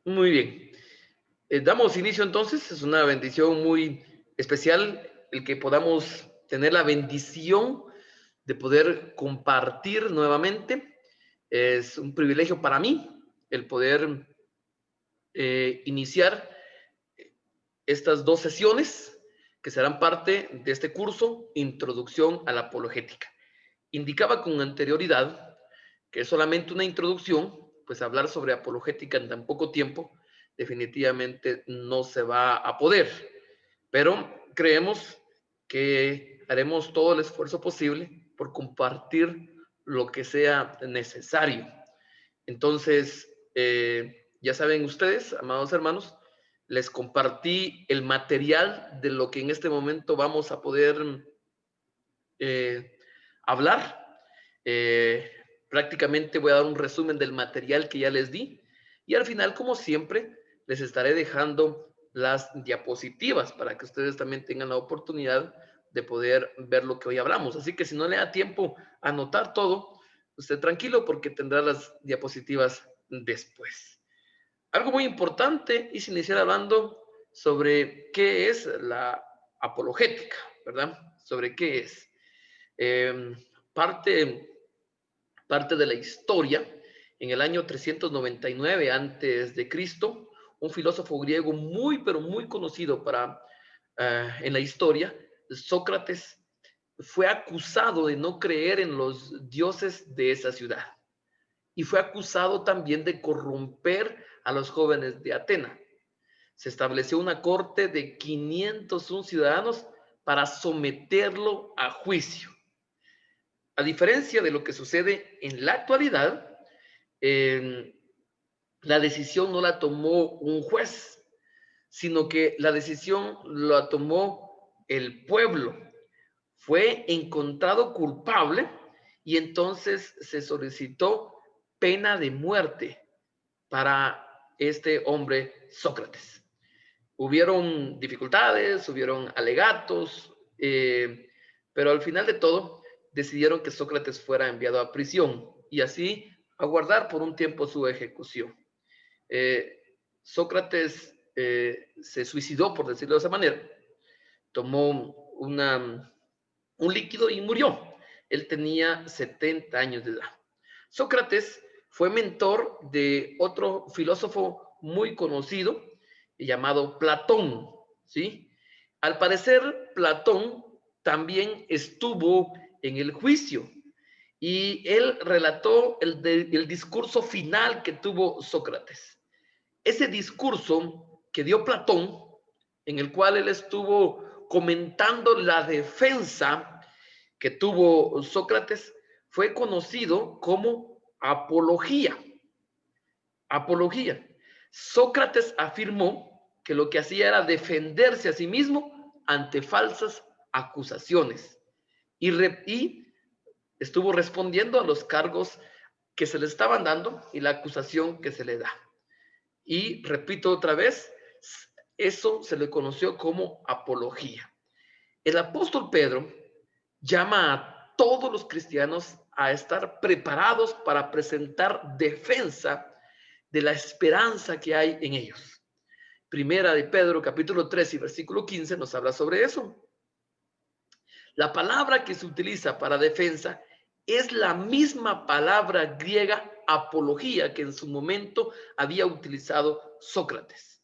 Muy bien. Damos inicio entonces. Es una bendición muy especial el que podamos tener la bendición de poder compartir nuevamente. Es un privilegio para mí el poder iniciar estas dos sesiones que serán parte de este curso, Introducción a la Apologética. Indicaba con anterioridad que es solamente una introducción, pues hablar sobre apologética en tan poco tiempo definitivamente no se va a poder, pero creemos que haremos todo el esfuerzo posible por compartir lo que sea necesario. Entonces, ya saben ustedes, amados hermanos, les compartí el material de lo que en este momento vamos a poder eh, hablar. Eh, Prácticamente voy a dar un resumen del material que ya les di y al final, como siempre, les estaré dejando las diapositivas para que ustedes también tengan la oportunidad de poder ver lo que hoy hablamos. Así que si no le da tiempo a anotar todo, usted tranquilo porque tendrá las diapositivas después. Algo muy importante es iniciar hablando sobre qué es la apologética, ¿verdad? Sobre qué es. Eh, parte, parte de la historia, en el año 399 antes de Cristo, un filósofo griego muy, pero muy conocido en la historia, Sócrates, fue acusado de no creer en los dioses de esa ciudad y fue acusado también de corromper a los jóvenes de Atenas. Se estableció una corte de 501 ciudadanos para someterlo a juicio. A diferencia de lo que sucede en la actualidad, eh, la decisión no la tomó un juez, sino que la decisión la tomó el pueblo. Fue encontrado culpable y entonces se solicitó pena de muerte para este hombre Sócrates. Hubieron dificultades, hubieron alegatos, pero al final de todo decidieron que Sócrates fuera enviado a prisión y así aguardar por un tiempo su ejecución. Eh, Sócrates se suicidó, por decirlo de esa manera, tomó un líquido y murió. Él tenía 70 años de edad. Sócrates fue mentor de otro filósofo muy conocido llamado Platón, ¿sí? Al parecer, Platón también estuvo en el juicio y él relató el discurso final que tuvo Sócrates. Ese discurso que dio Platón, en el cual él estuvo comentando la defensa que tuvo Sócrates, fue conocido como apología. Apología. Sócrates afirmó que lo que hacía era defenderse a sí mismo ante falsas acusaciones y estuvo respondiendo a los cargos que se le estaban dando y la acusación que se le da. Y repito otra vez, eso se le conoció como apología. El apóstol Pedro llama a todos los cristianos a estar preparados para presentar defensa de la esperanza que hay en ellos. Primera de Pedro, capítulo 3 y versículo 15 nos habla sobre eso. La palabra que se utiliza para defensa es la misma palabra griega apología que en su momento había utilizado Sócrates.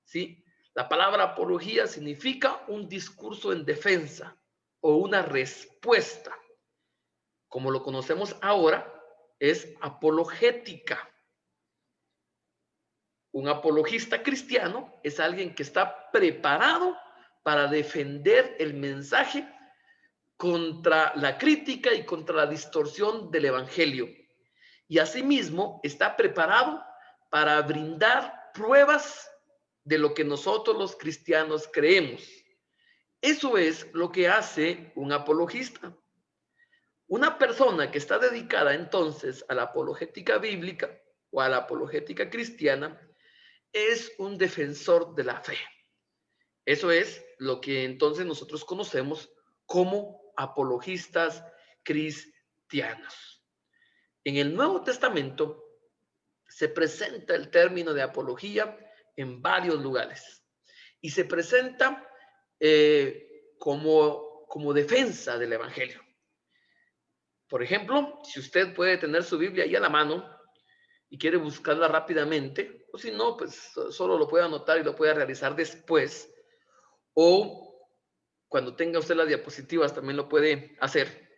¿Sí? La palabra apología significa un discurso en defensa o una respuesta. Como lo conocemos ahora, es apologética. Un apologista cristiano es alguien que está preparado para defender el mensaje contra la crítica y contra la distorsión del evangelio. Y asimismo está preparado para brindar pruebas de lo que nosotros los cristianos creemos. Eso es lo que hace un apologista. Una persona que está dedicada entonces a la apologética bíblica o a la apologética cristiana es un defensor de la fe. Eso es lo que entonces nosotros conocemos como apologistas cristianos. En el Nuevo Testamento se presenta el término de apología en varios lugares y se presenta como defensa del evangelio. Por ejemplo, si usted puede tener su Biblia ahí a la mano y quiere buscarla rápidamente, o si no, pues solo lo puede anotar y lo puede realizar después, o cuando tenga usted las diapositivas también lo puede hacer.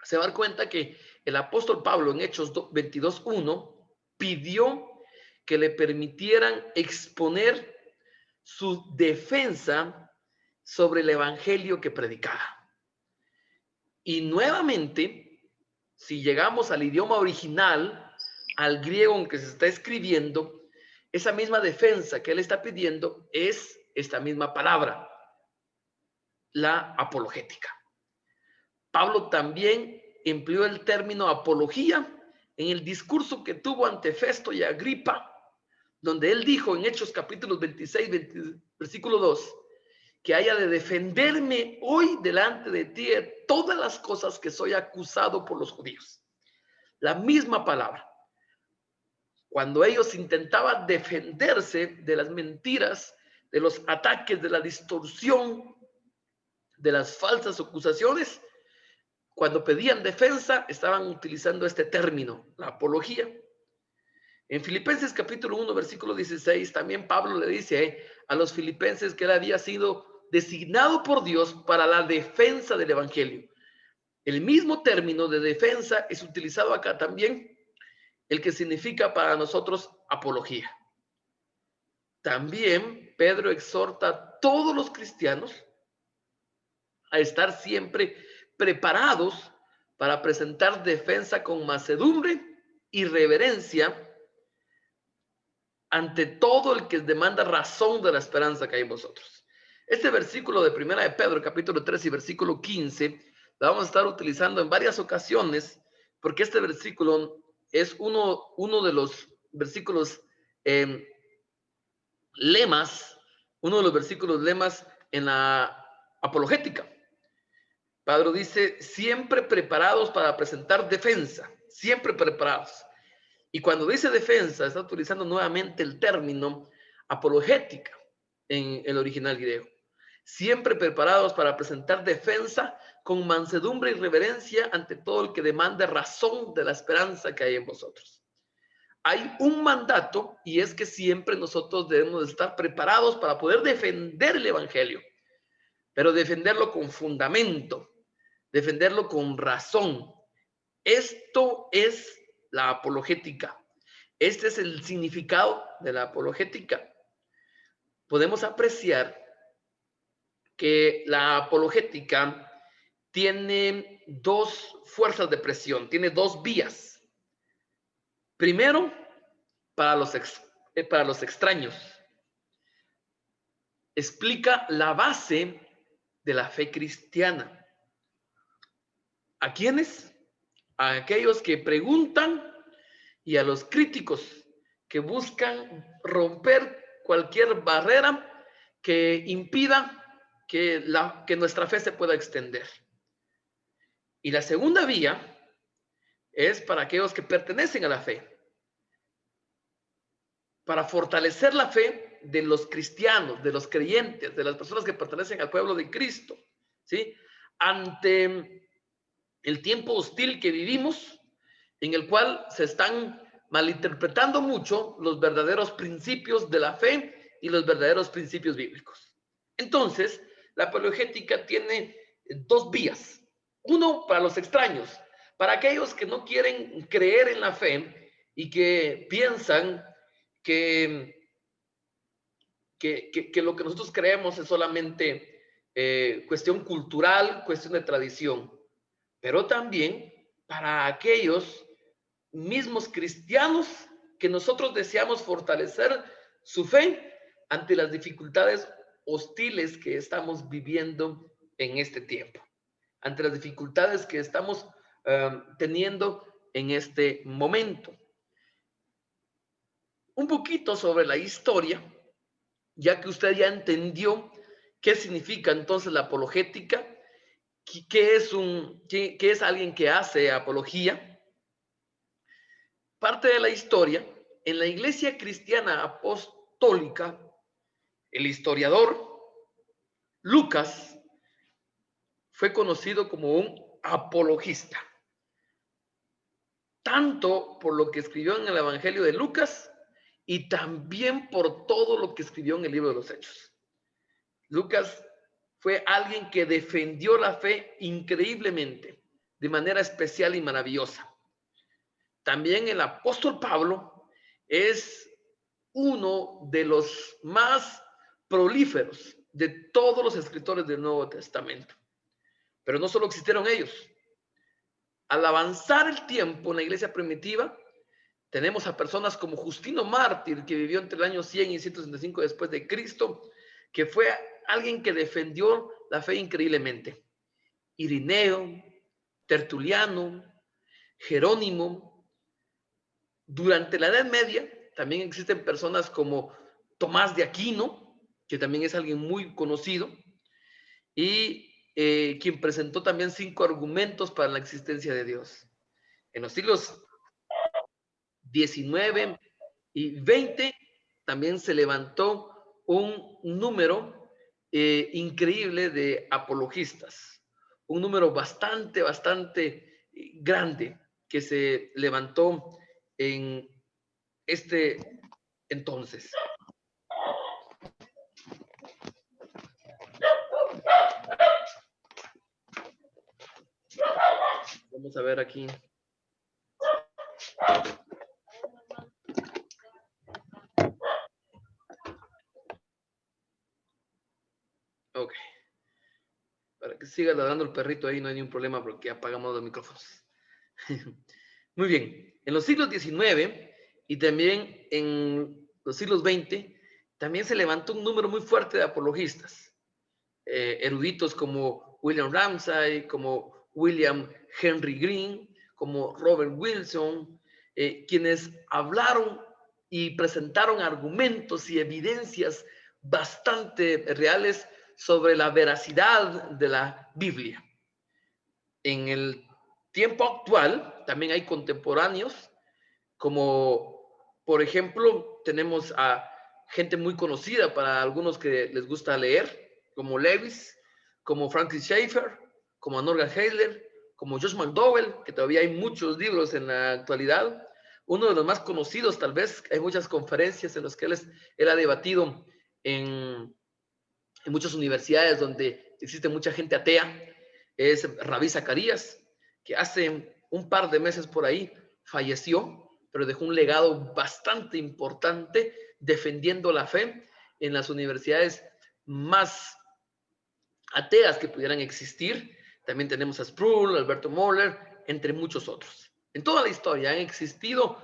Se va a dar cuenta que el apóstol Pablo en Hechos 22:1 pidió que le permitieran exponer su defensa sobre el evangelio que predicaba. Y nuevamente, si llegamos al idioma original, al griego en que se está escribiendo, esa misma defensa que él está pidiendo es esta misma palabra, la apologética. Pablo también empleó el término apología en el discurso que tuvo ante Festo y Agripa, donde él dijo en Hechos capítulos 26, versículo 2, que haya de defenderme hoy delante de ti de todas las cosas que soy acusado por los judíos. La misma palabra. Cuando ellos intentaban defenderse de las mentiras, de los ataques, de la distorsión, de las falsas acusaciones, cuando pedían defensa, estaban utilizando este término, la apología. En Filipenses capítulo 1, versículo 16, también Pablo le dice a los filipenses que él había sido designado por Dios para la defensa del evangelio. El mismo término de defensa es utilizado acá también, el que significa para nosotros apología. También Pedro exhorta a todos los cristianos a estar siempre preparados para presentar defensa con mansedumbre y reverencia ante todo el que demanda razón de la esperanza que hay en vosotros. Este versículo de Primera de Pedro, capítulo 3 y versículo 15, lo vamos a estar utilizando en varias ocasiones, porque este versículo es uno de los versículos lemas, uno de los versículos lemas en la apologética. Pedro dice, siempre preparados para presentar defensa, siempre preparados. Y cuando dice defensa, está utilizando nuevamente el término apologética en el original griego. Siempre preparados para presentar defensa con mansedumbre y reverencia ante todo el que demande razón de la esperanza que hay en vosotros. Hay un mandato y es que siempre nosotros debemos estar preparados para poder defender el evangelio, pero defenderlo con fundamento, defenderlo con razón. Esto es la apologética. Este es el significado de la apologética. Podemos apreciar que la apologética tiene dos fuerzas de presión, tiene dos vías. Primero, para los extraños. Explica la base de la fe cristiana. ¿A quiénes? A aquellos que preguntan y a los críticos que buscan romper cualquier barrera que impida que nuestra fe se pueda extender. Y la segunda vía es para aquellos que pertenecen a la fe, para fortalecer la fe de los cristianos, de los creyentes, de las personas que pertenecen al pueblo de Cristo, ¿sí? Ante el tiempo hostil que vivimos, en el cual se están malinterpretando mucho los verdaderos principios de la fe y los verdaderos principios bíblicos. Entonces, la apologética tiene dos vías. Uno, para los extraños, para aquellos que no quieren creer en la fe y que piensan que lo que nosotros creemos es solamente cuestión cultural, cuestión de tradición, pero también para aquellos mismos cristianos que nosotros deseamos fortalecer su fe ante las dificultades hostiles que estamos viviendo en este tiempo, ante las dificultades que estamos teniendo en este momento. Un poquito sobre la historia, ya que usted ya entendió qué significa entonces la apologética, qué es alguien que hace apología. parte de la historia, en la iglesia cristiana apostólica, el historiador Lucas fue conocido como un apologista, tanto por lo que escribió en el Evangelio de Lucas y también por todo lo que escribió en el libro de los Hechos. Lucas fue alguien que defendió la fe increíblemente, de manera especial y maravillosa. También el apóstol Pablo es uno de los más prolíferos de todos los escritores del Nuevo Testamento. Pero no solo existieron ellos. Al avanzar el tiempo en la iglesia primitiva, tenemos a personas como Justino Mártir, que vivió entre el año 100 y 165 después de Cristo, que fue alguien que defendió la fe increíblemente. Irineo, Tertuliano, Jerónimo. Durante la Edad Media también existen personas como Tomás de Aquino, que también es alguien muy conocido, y quien presentó también 5 argumentos para la existencia de Dios. En los siglos 19 y 20 también se levantó un número increíble de apologistas, un número bastante grande que se levantó en este entonces. Vamos a ver aquí. Ok. Para que siga ladrando el perrito ahí, no hay ningún problema porque apagamos los micrófonos. Muy bien. En los siglos XIX y también en los siglos XX, también se levantó un número muy fuerte de apologistas. Eruditos como William Ramsay, como William Henry Green, como Robert Wilson, quienes hablaron y presentaron argumentos y evidencias bastante reales sobre la veracidad de la Biblia. En el tiempo actual también hay contemporáneos, como por ejemplo tenemos a gente muy conocida para algunos que les gusta leer, como Lewis, como Francis Schaeffer, como Norman Heiler, como Josh McDowell, que todavía hay muchos libros en la actualidad. Uno de los más conocidos, tal vez, hay muchas conferencias en las que él ha debatido en muchas universidades donde existe mucha gente atea, es Rabí Zacarías, que hace un par de meses por ahí falleció, pero dejó un legado bastante importante defendiendo la fe en las universidades más ateas que pudieran existir. También tenemos a Sproul, Alberto Moller, entre muchos otros. En toda la historia han existido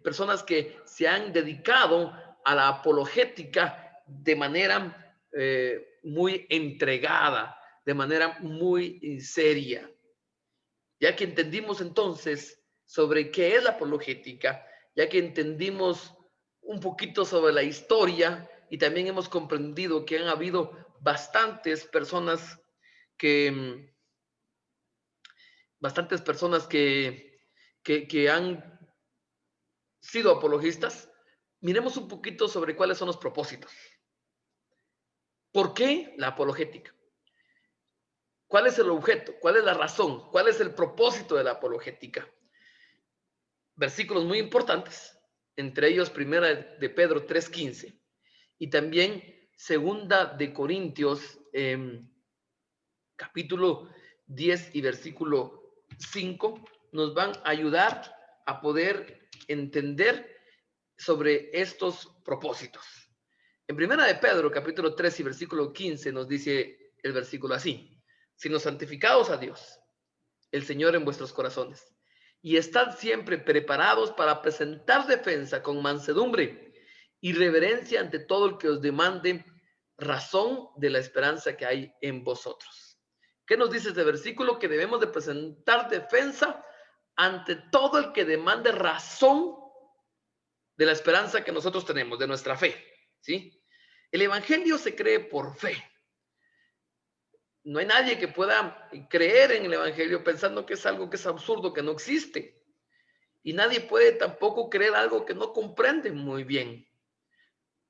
personas que se han dedicado a la apologética de manera muy entregada, de manera muy seria. Ya que entendimos entonces sobre qué es la apologética, ya que entendimos un poquito sobre la historia y también hemos comprendido que han habido bastantes personas que han sido apologistas, miremos un poquito sobre cuáles son los propósitos. ¿Por qué la apologética? ¿Cuál es el objeto? ¿Cuál es la razón? ¿Cuál es el propósito de la apologética? Versículos muy importantes, entre ellos primera de Pedro 3:15 y también segunda de Corintios capítulo 10 y versículo 5 nos van a ayudar a poder entender sobre estos propósitos. En primera de Pedro capítulo 3 y versículo 15 nos dice el versículo así: sino santificados a Dios, el Señor en vuestros corazones, y estad siempre preparados para presentar defensa con mansedumbre y reverencia ante todo el que os demande razón de la esperanza que hay en vosotros. ¿Qué nos dice este versículo? Que debemos de presentar defensa ante todo el que demande razón de la esperanza que nosotros tenemos, de nuestra fe, ¿sí? El evangelio se cree por fe. No hay nadie que pueda creer en el evangelio pensando que es algo que es absurdo, que no existe. y nadie puede tampoco creer algo que no comprende muy bien.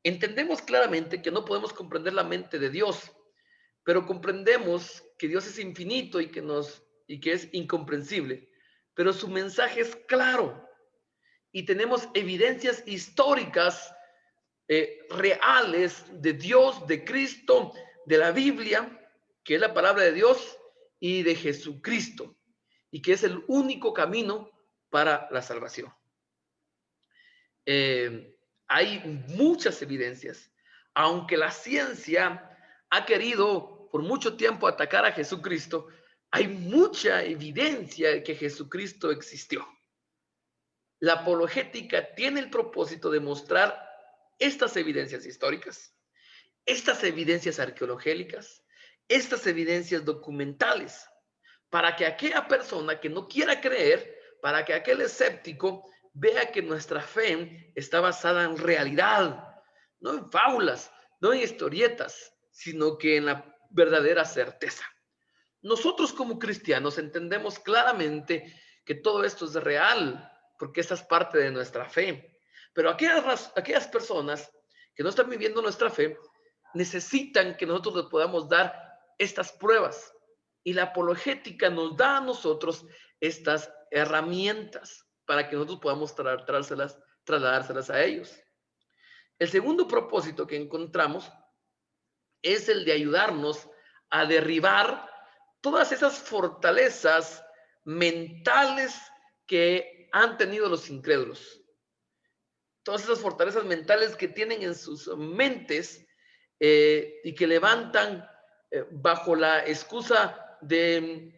Entendemos claramente que no podemos comprender la mente de Dios, pero comprendemos que Dios es infinito y que es incomprensible, pero su mensaje es claro y tenemos evidencias históricas reales de Dios, de Cristo, de la Biblia, que es la palabra de Dios, y de Jesucristo, y que es el único camino para la salvación. Hay muchas evidencias, aunque la ciencia ha querido por mucho tiempo atacar a Jesucristo, hay mucha evidencia de que Jesucristo existió. La apologética tiene el propósito de mostrar estas evidencias históricas, estas evidencias arqueológicas, estas evidencias documentales, para que aquella persona que no quiera creer, para que aquel escéptico vea que nuestra fe está basada en realidad, no en fábulas, no en historietas, sino que en la verdadera certeza. Nosotros como cristianos entendemos claramente que todo esto es real, porque esa es parte de nuestra fe. Pero aquellas personas que no están viviendo nuestra fe necesitan que nosotros les podamos dar estas pruebas. Y la apologética nos da a nosotros estas herramientas para que nosotros podamos trasladárselas a ellos. El segundo propósito que encontramos es el de ayudarnos a derribar todas esas fortalezas mentales que han tenido los incrédulos. Todas esas fortalezas mentales que tienen en sus mentes y que levantan bajo la excusa de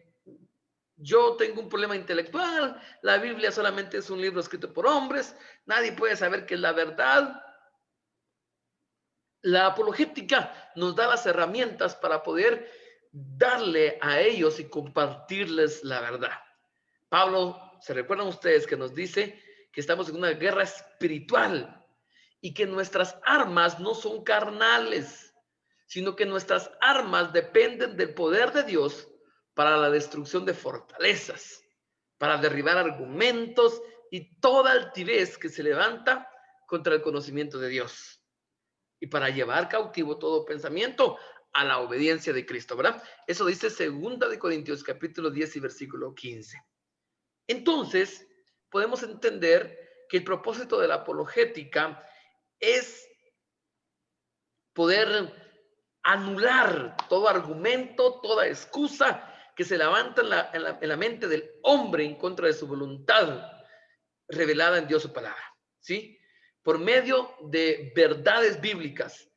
yo tengo un problema intelectual, la Biblia solamente es un libro escrito por hombres, nadie puede saber qué es la verdad. La apologética nos da las herramientas para poder darle a ellos y compartirles la verdad. Pablo, ¿se recuerdan ustedes que nos dice que estamos en una guerra espiritual y que nuestras armas no son carnales, sino que nuestras armas dependen del poder de Dios para la destrucción de fortalezas, para derribar argumentos y toda altivez que se levanta contra el conocimiento de Dios? Y para llevar cautivo todo pensamiento a la obediencia de Cristo, ¿verdad? Eso dice 2 Corintios capítulo 10 y versículo 15. Entonces, podemos entender que el propósito de la apologética es poder anular todo argumento, toda excusa que se levanta en la mente del hombre en contra de su voluntad revelada en Dios su palabra, ¿sí? Por medio de verdades bíblicas,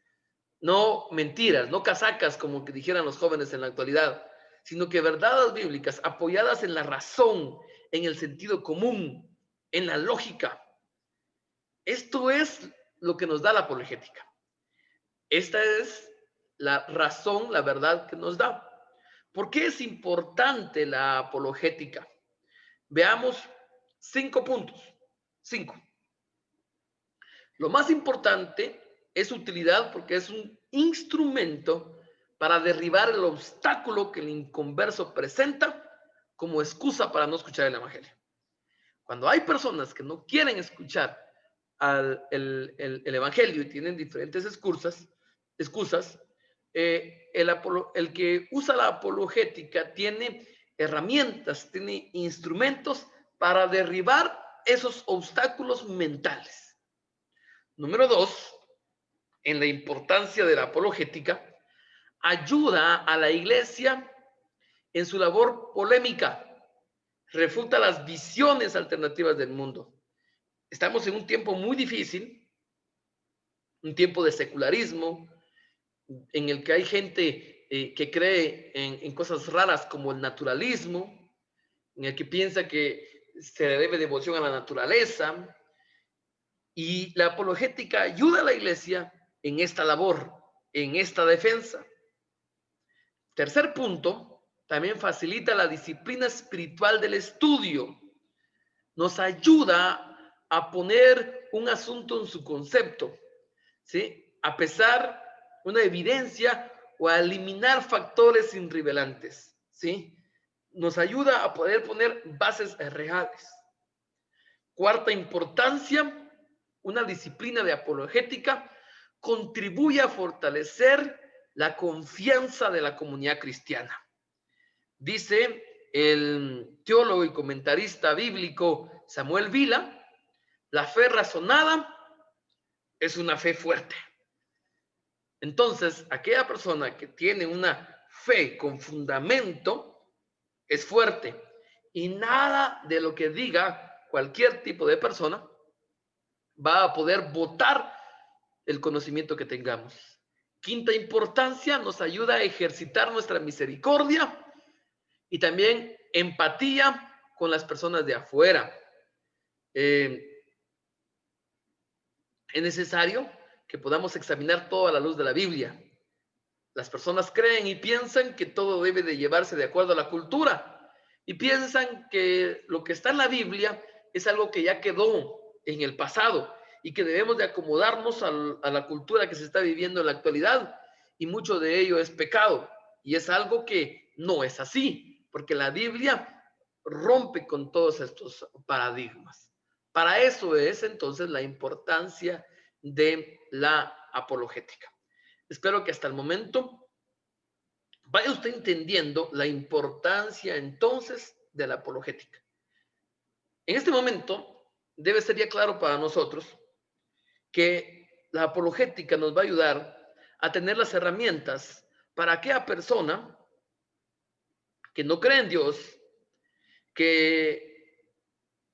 no mentiras, no casacas como que dijeran los jóvenes en la actualidad, sino que verdades bíblicas apoyadas en la razón, en el sentido común, en la lógica. Esto es lo que nos da la apologética. Esta es la razón, la verdad que nos da. ¿Por qué es importante la apologética? Veamos 5 puntos. 5. Lo más importante es su utilidad porque es un instrumento para derribar el obstáculo que el inconverso presenta como excusa para no escuchar el evangelio. Cuando hay personas que no quieren escuchar el evangelio y tienen diferentes excusas, el que usa la apologética tiene herramientas, tiene instrumentos para derribar esos obstáculos mentales. Número 2, en la importancia de la apologética, ayuda a la iglesia en su labor polémica, refuta las visiones alternativas del mundo. Estamos en un tiempo muy difícil, un tiempo de secularismo, en el que hay gente que cree en cosas raras como el naturalismo, en el que piensa que se le debe devoción a la naturaleza, y la apologética ayuda a la iglesia en esta labor, en esta defensa. Tercer punto, también facilita la disciplina espiritual del estudio. Nos ayuda a poner un asunto en su concepto, ¿sí? A pesar de una evidencia o a eliminar factores irrelevantes, ¿sí? Nos ayuda a poder poner bases reales. Cuarta importancia, una disciplina de apologética contribuye a fortalecer la confianza de la comunidad cristiana. Dice el teólogo y comentarista bíblico Samuel Vila, la fe razonada es una fe fuerte. Entonces, aquella persona que tiene una fe con fundamento es fuerte y nada de lo que diga cualquier tipo de persona va a poder botar el conocimiento que tengamos. Quinta importancia, nos ayuda a ejercitar nuestra misericordia y también empatía con las personas de afuera. Es necesario que podamos examinar todo a la luz de la Biblia. Las personas creen y piensan que todo debe de llevarse de acuerdo a la cultura y piensan que lo que está en la Biblia es algo que ya quedó en el pasado y que debemos de acomodarnos a la cultura que se está viviendo en la actualidad, y mucho de ello es pecado y es algo que no es así, porque la Biblia rompe con todos estos paradigmas. Para eso es entonces la importancia de la apologética. Espero que hasta el momento vaya usted entendiendo la importancia entonces de la apologética. En este momento debe ser ya claro para nosotros que la apologética nos va a ayudar a tener las herramientas para aquella persona que no cree en Dios, que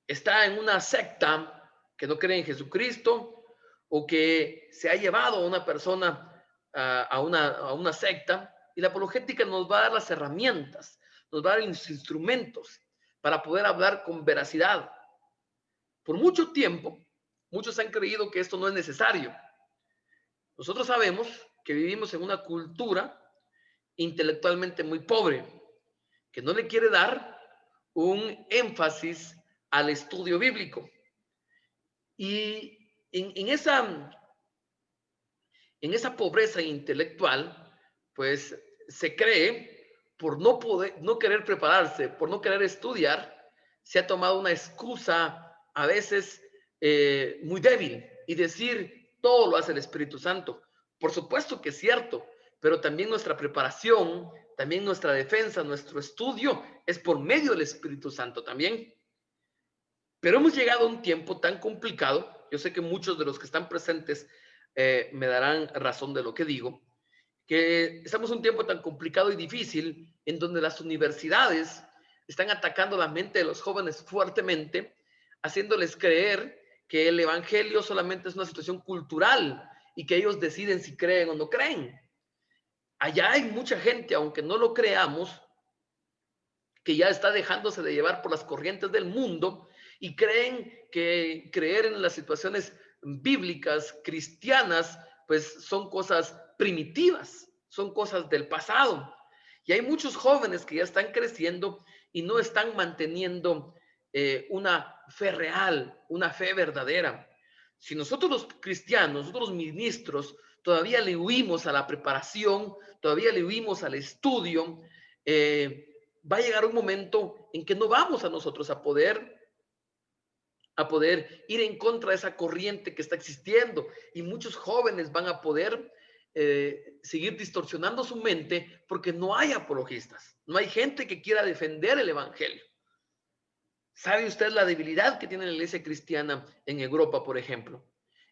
está en una secta, que no cree en Jesucristo, o que se ha llevado a una persona a una secta, y la apologética nos va a dar las herramientas, nos va a dar los instrumentos para poder hablar con veracidad. Por mucho tiempo, muchos han creído que esto no es necesario. Nosotros sabemos que vivimos en una cultura intelectualmente muy pobre, que no le quiere dar un énfasis al estudio bíblico. Y en esa pobreza intelectual, pues se cree, por no querer prepararse, por no querer estudiar, se ha tomado una excusa a veces muy débil y decir, todo lo hace el Espíritu Santo. Por supuesto que es cierto, pero también nuestra preparación, también nuestra defensa, nuestro estudio es por medio del Espíritu Santo también. Pero hemos llegado a un tiempo tan complicado, yo sé que muchos de los que están presentes me darán razón de lo que digo, que estamos en un tiempo tan complicado y difícil en donde las universidades están atacando la mente de los jóvenes fuertemente, haciéndoles creer que el evangelio solamente es una situación cultural y que ellos deciden si creen o no creen. Allá hay mucha gente, aunque no lo creamos, que ya está dejándose de llevar por las corrientes del mundo y creen que creer en las situaciones bíblicas, cristianas, pues son cosas primitivas, son cosas del pasado. Y hay muchos jóvenes que ya están creciendo y no están manteniendo una fe real, una fe verdadera. Si nosotros los cristianos, nosotros los ministros, todavía le huimos a la preparación, todavía le huimos al estudio, va a llegar un momento en que no vamos a nosotros a poder ir en contra de esa corriente que está existiendo, y muchos jóvenes van a poder seguir distorsionando su mente porque no hay apologistas, no hay gente que quiera defender el evangelio. ¿Sabe usted la debilidad que tiene la iglesia cristiana en Europa, por ejemplo?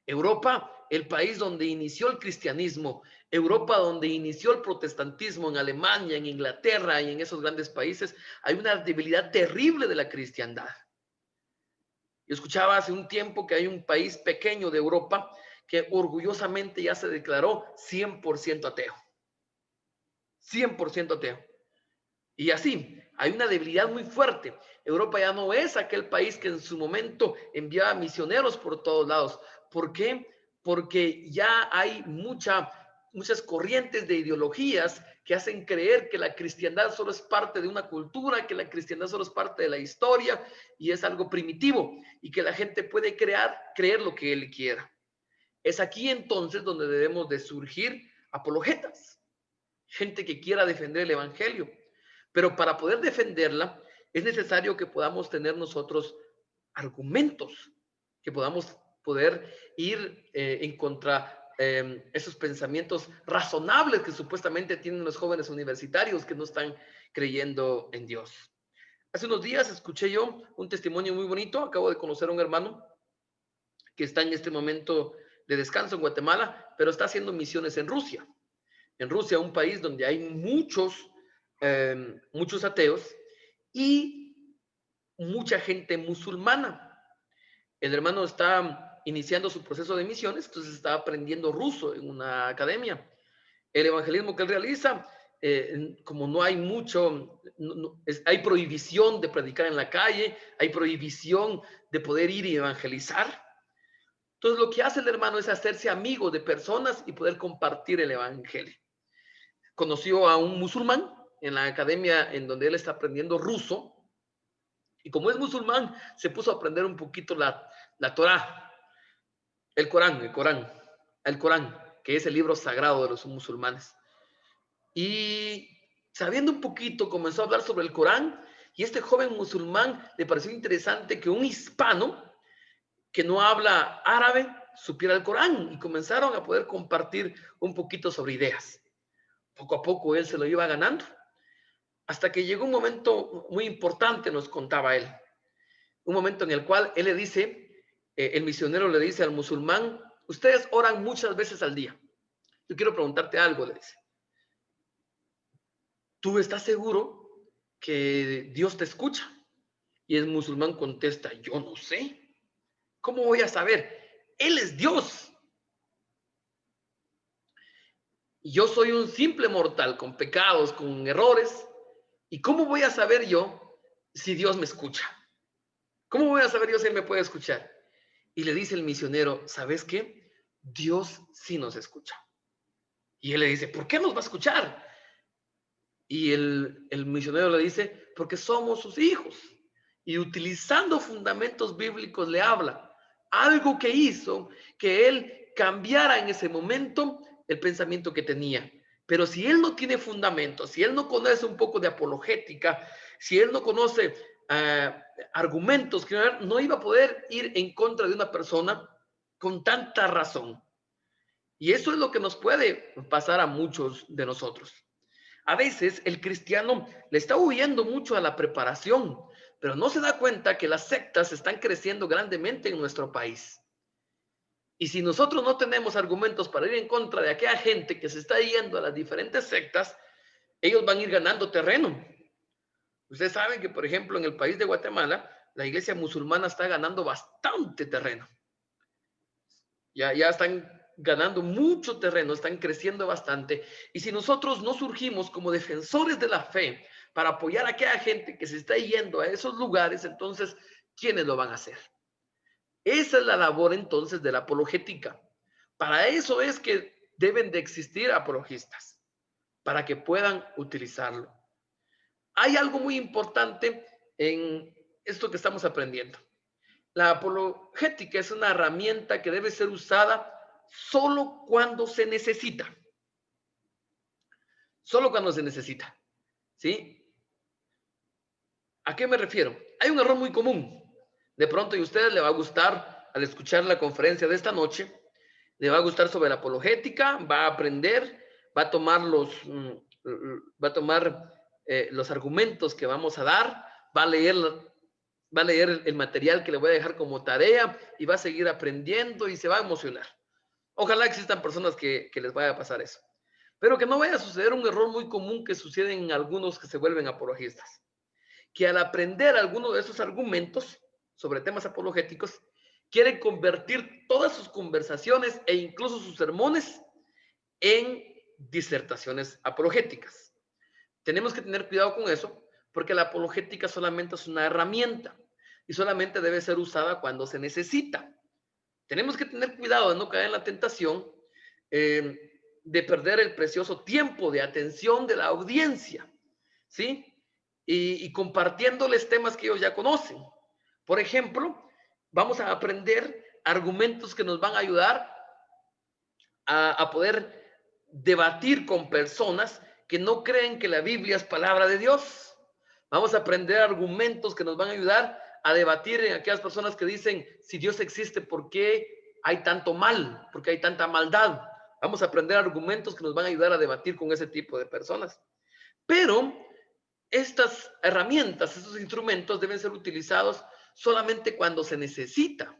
Europa, el país donde inició el cristianismo, Europa donde inició el protestantismo, en Alemania, en Inglaterra y en esos grandes países, hay una debilidad terrible de la cristiandad. Yo escuchaba hace un tiempo que hay un país pequeño de Europa que orgullosamente ya se declaró 100% ateo. 100% ateo. Y así, hay una debilidad muy fuerte. Europa ya no es aquel país que en su momento enviaba misioneros por todos lados. ¿Por qué? Porque ya hay muchas corrientes de ideologías que hacen creer que la cristiandad solo es parte de una cultura, que la cristiandad solo es parte de la historia y es algo primitivo y que la gente puede creer lo que él quiera. Es aquí entonces donde debemos de surgir apologetas, gente que quiera defender el evangelio. Pero para poder defenderla es necesario que podamos tener nosotros argumentos, que podamos poder ir en contra esos pensamientos razonables que supuestamente tienen los jóvenes universitarios que no están creyendo en Dios. Hace unos días escuché yo un testimonio muy bonito. Acabo de conocer a un hermano que está en este momento de descanso en Guatemala, pero está haciendo misiones en Rusia. En Rusia, un país donde hay muchos ateos y mucha gente musulmana. El hermano está iniciando su proceso de misiones, entonces está aprendiendo ruso en una academia. El evangelismo que él realiza, como no hay mucho, hay prohibición de predicar en la calle, hay prohibición de poder ir y evangelizar. Entonces lo que hace el hermano es hacerse amigo de personas y poder compartir el evangelio. Conoció a un musulmán en la academia en donde él está aprendiendo ruso, y como es musulmán, se puso a aprender un poquito la Torá, el Corán, que es el libro sagrado de los musulmanes. Y sabiendo un poquito, comenzó a hablar sobre el Corán, y este joven musulmán le pareció interesante que un hispano que no habla árabe supiera el Corán, y comenzaron a poder compartir un poquito sobre ideas. Poco a poco él se lo iba ganando, hasta que llegó un momento muy importante, nos contaba él, un momento en el cual él le dice, el misionero le dice al musulmán: ustedes oran muchas veces al día. Yo quiero preguntarte algo, le dice. ¿Tú estás seguro que Dios te escucha? Y el musulmán contesta: yo no sé. ¿Cómo voy a saber? Él es Dios. Y yo soy un simple mortal con pecados, con errores. ¿Y cómo voy a saber yo si Dios me escucha? ¿Cómo voy a saber yo si Él me puede escuchar? Y le dice el misionero: ¿sabes qué? Dios sí nos escucha. Y él le dice: ¿por qué nos va a escuchar? Y el misionero le dice: porque somos sus hijos. Y utilizando fundamentos bíblicos le habla. Algo que hizo que él cambiara en ese momento el pensamiento que tenía. Pero si él no tiene fundamentos, si él no conoce un poco de apologética, si él no conoce argumentos, que no iba a poder ir en contra de una persona con tanta razón. Y eso es lo que nos puede pasar a muchos de nosotros. A veces el cristiano le está huyendo mucho a la preparación, pero no se da cuenta que las sectas están creciendo grandemente en nuestro país. Y si nosotros no tenemos argumentos para ir en contra de aquella gente que se está yendo a las diferentes sectas, ellos van a ir ganando terreno. Ustedes saben que, por ejemplo, en el país de Guatemala, la iglesia musulmana está ganando bastante terreno. Ya están ganando mucho terreno, están creciendo bastante. Y si nosotros no surgimos como defensores de la fe para apoyar a aquella gente que se está yendo a esos lugares, entonces, ¿quiénes lo van a hacer? Esa es la labor entonces de la apologética. Para eso es que deben de existir apologistas, para que puedan utilizarlo. Hay algo muy importante en esto que estamos aprendiendo. La apologética es una herramienta que debe ser usada solo cuando se necesita. Solo cuando se necesita. ¿Sí? ¿A qué me refiero? Hay un error muy común. De pronto, y a ustedes le va a gustar, al escuchar la conferencia de esta noche, le va a gustar sobre la apologética, va a aprender, va a tomar los argumentos que vamos a dar, va a leer el material que le voy a dejar como tarea y va a seguir aprendiendo y se va a emocionar. Ojalá existan personas que les vaya a pasar eso. Pero que no vaya a suceder un error muy común que sucede en algunos que se vuelven apologistas. Que al aprender algunos de esos argumentos sobre temas apologéticos, quieren convertir todas sus conversaciones e incluso sus sermones en disertaciones apologéticas. Tenemos que tener cuidado con eso, porque la apologética solamente es una herramienta y solamente debe ser usada cuando se necesita. Tenemos que tener cuidado de no caer en la tentación de perder el precioso tiempo de atención de la audiencia, ¿sí? Y compartiéndoles temas que ellos ya conocen. Por ejemplo, vamos a aprender argumentos que nos van a ayudar a poder debatir con personas que no creen que la Biblia es palabra de Dios. Vamos a aprender argumentos que nos van a ayudar a debatir en aquellas personas que dicen, si Dios existe, ¿por qué hay tanto mal? ¿Por qué hay tanta maldad? Vamos a aprender argumentos que nos van a ayudar a debatir con ese tipo de personas. Pero estas herramientas, estos instrumentos deben ser utilizados solamente cuando se necesita.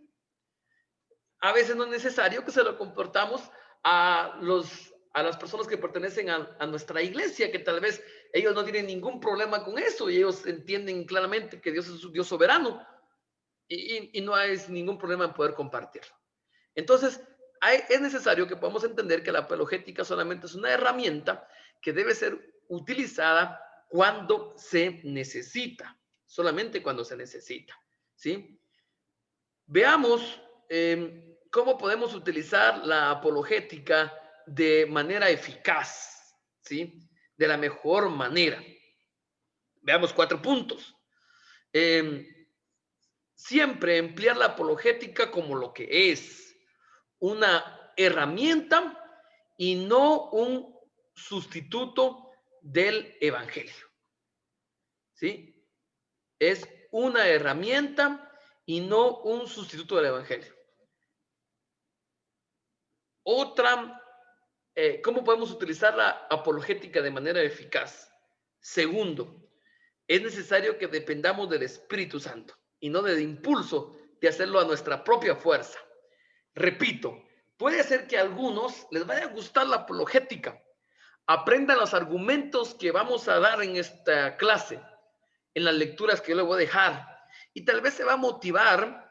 A veces no es necesario que se lo comportamos a las personas que pertenecen a nuestra iglesia, que tal vez ellos no tienen ningún problema con eso y ellos entienden claramente que Dios es un Dios soberano y no hay ningún problema en poder compartirlo. Entonces, es necesario que podamos entender que la apologética solamente es una herramienta que debe ser utilizada cuando se necesita, solamente cuando se necesita, ¿sí? Veamos cómo podemos utilizar la apologética de manera eficaz, ¿sí? De la mejor manera. Veamos 4 puntos. Siempre emplear la apologética como lo que es, una herramienta y no un sustituto del evangelio, ¿sí? Es una herramienta y no un sustituto del evangelio. Otra, ¿cómo podemos utilizar la apologética de manera eficaz? Segundo, es necesario que dependamos del Espíritu Santo y no del impulso de hacerlo a nuestra propia fuerza. Repito, puede ser que a algunos les vaya a gustar la apologética. Aprendan los argumentos que vamos a dar en esta clase, en las lecturas que yo le voy a dejar, y tal vez se va a motivar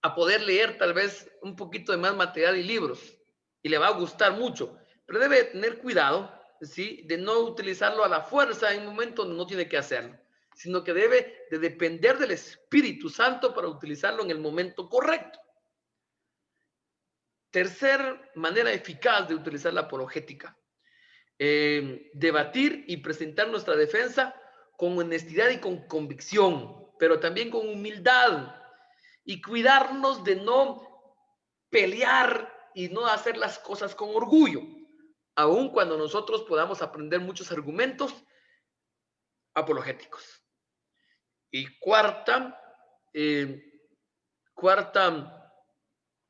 a poder leer tal vez un poquito de más material y libros, y le va a gustar mucho, pero debe tener cuidado, ¿sí? De no utilizarlo a la fuerza en un momento donde no tiene que hacerlo, sino que debe de depender del Espíritu Santo para utilizarlo en el momento correcto. Tercer manera eficaz de utilizar la apologética. Debatir y presentar nuestra defensa con honestidad y con convicción, pero también con humildad y cuidarnos de no pelear y no hacer las cosas con orgullo, aun cuando nosotros podamos aprender muchos argumentos apologéticos. Y cuarta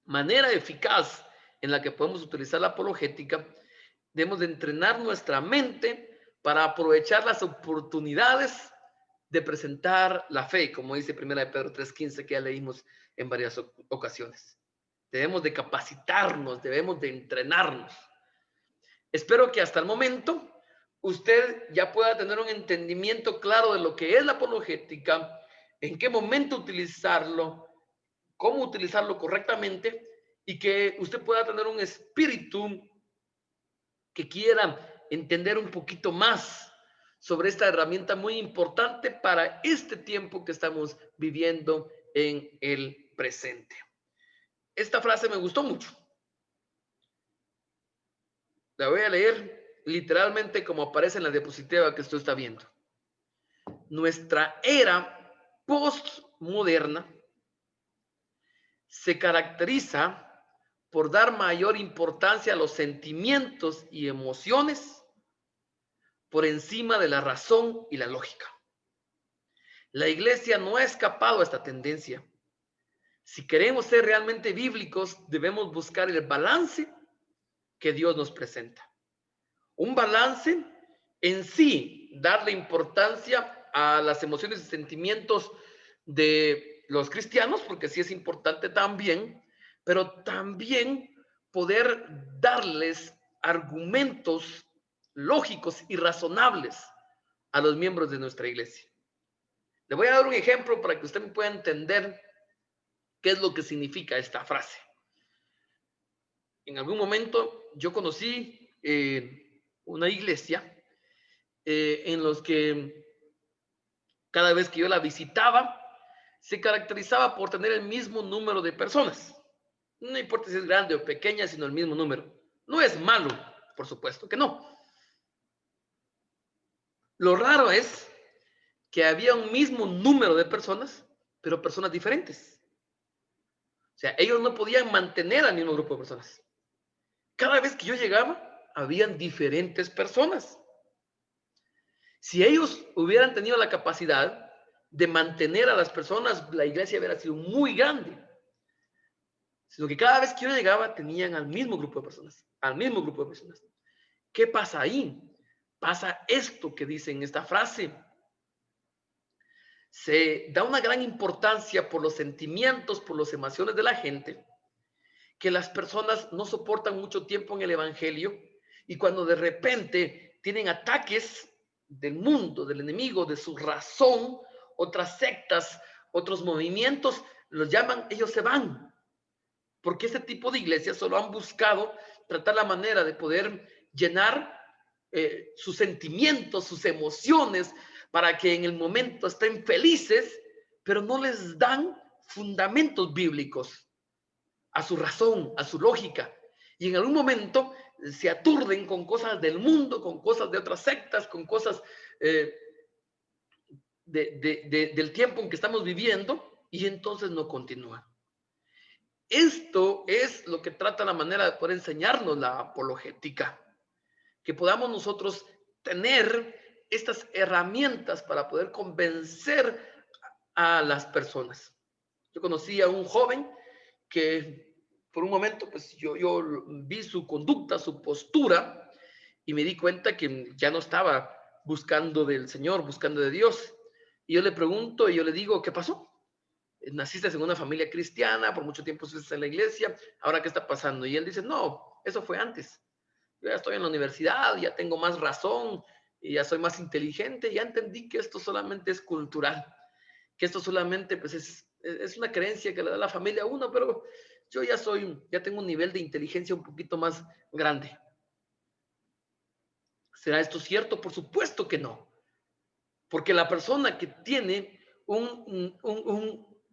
manera eficaz en la que podemos utilizar la apologética, debemos de entrenar nuestra mente para aprovechar las oportunidades de presentar la fe, como dice 1 Pedro 3:15, que ya leímos en varias ocasiones. Debemos de capacitarnos, debemos de entrenarnos. Espero que hasta el momento usted ya pueda tener un entendimiento claro de lo que es la apologética, en qué momento utilizarlo, cómo utilizarlo correctamente y que usted pueda tener un espíritu que quiera entender un poquito más sobre esta herramienta muy importante para este tiempo que estamos viviendo en el presente. Esta frase me gustó mucho. La voy a leer literalmente como aparece en la diapositiva que usted está viendo. Nuestra era postmoderna se caracteriza por dar mayor importancia a los sentimientos y emociones por encima de la razón y la lógica. La iglesia no ha escapado a esta tendencia. Si queremos ser realmente bíblicos, debemos buscar el balance que Dios nos presenta. Un balance en sí, darle importancia a las emociones y sentimientos de los cristianos, porque sí es importante también, pero también poder darles argumentos lógicos y razonables a los miembros de nuestra iglesia. Le voy a dar un ejemplo para que usted me pueda entender qué es lo que significa esta frase. En algún momento yo conocí una iglesia en los que cada vez que yo la visitaba, se caracterizaba por tener el mismo número de personas. No importa si es grande o pequeña, sino el mismo número. No es malo, por supuesto que no. Lo raro es que había un mismo número de personas, pero personas diferentes. O sea, ellos no podían mantener al mismo grupo de personas. Cada vez que yo llegaba, habían diferentes personas. Si ellos hubieran tenido la capacidad de mantener a las personas, la iglesia hubiera sido muy grande. Sino que cada vez que yo llegaba, tenían al mismo grupo de personas, al mismo grupo de personas. ¿Qué pasa ahí? Pasa esto que dice en esta frase. Se da una gran importancia por los sentimientos, por las emociones de la gente, que las personas no soportan mucho tiempo en el evangelio, y cuando de repente tienen ataques del mundo, del enemigo, de su razón, otras sectas, otros movimientos, los llaman, ellos se van. Porque este tipo de iglesias solo han buscado tratar la manera de poder llenar sus sentimientos, sus emociones, para que en el momento estén felices, pero no les dan fundamentos bíblicos a su razón, a su lógica. Y en algún momento se aturden con cosas del mundo, con cosas de otras sectas, con cosas del tiempo en que estamos viviendo, y entonces no continúan. Esto es lo que trata la manera de poder enseñarnos la apologética, que podamos nosotros tener estas herramientas para poder convencer a las personas. Yo conocí a un joven que por un momento, pues yo vi su conducta, su postura, y me di cuenta que ya no estaba buscando del Señor, buscando de Dios. Y yo le pregunto y yo le digo, ¿qué pasó? Naciste en una familia cristiana, por mucho tiempo estuviste en la iglesia, ¿ahora qué está pasando? Y él dice, no, eso fue antes. Yo ya estoy en la universidad, ya tengo más razón, y ya soy más inteligente, ya entendí que esto solamente es cultural, que esto solamente pues es una creencia que le da la familia a uno, pero yo ya tengo un nivel de inteligencia un poquito más grande. ¿Será esto cierto? Por supuesto que no. Porque la persona que tiene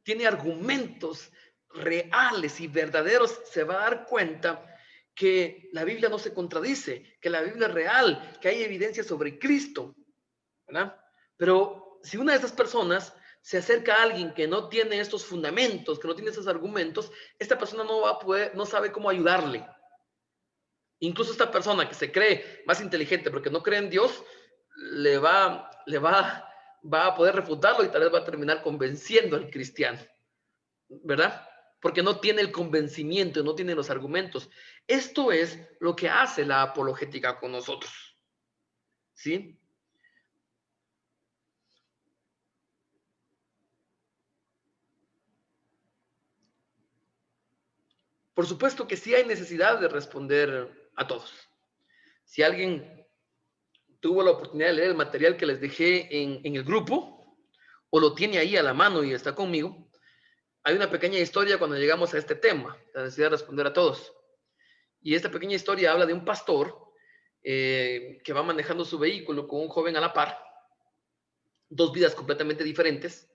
tiene argumentos reales y verdaderos se va a dar cuenta que la Biblia no se contradice, que la Biblia es real, que hay evidencia sobre Cristo, ¿verdad? Pero si una de esas personas se acerca a alguien que no tiene estos fundamentos, que no tiene esos argumentos, esta persona no va a poder, no sabe cómo ayudarle. Incluso esta persona que se cree más inteligente porque no cree en Dios, va a poder refutarlo y tal vez va a terminar convenciendo al cristiano, ¿verdad? Porque no tiene el convencimiento, no tiene los argumentos. Esto es lo que hace la apologética con nosotros, ¿sí? Por supuesto que sí hay necesidad de responder a todos. Si alguien tuvo la oportunidad de leer el material que les dejé en el grupo, o lo tiene ahí a la mano y está conmigo, hay una pequeña historia cuando llegamos a este tema, la necesidad de responder a todos. Y esta pequeña historia habla de un pastor que va manejando su vehículo con un joven a la par, dos vidas completamente diferentes.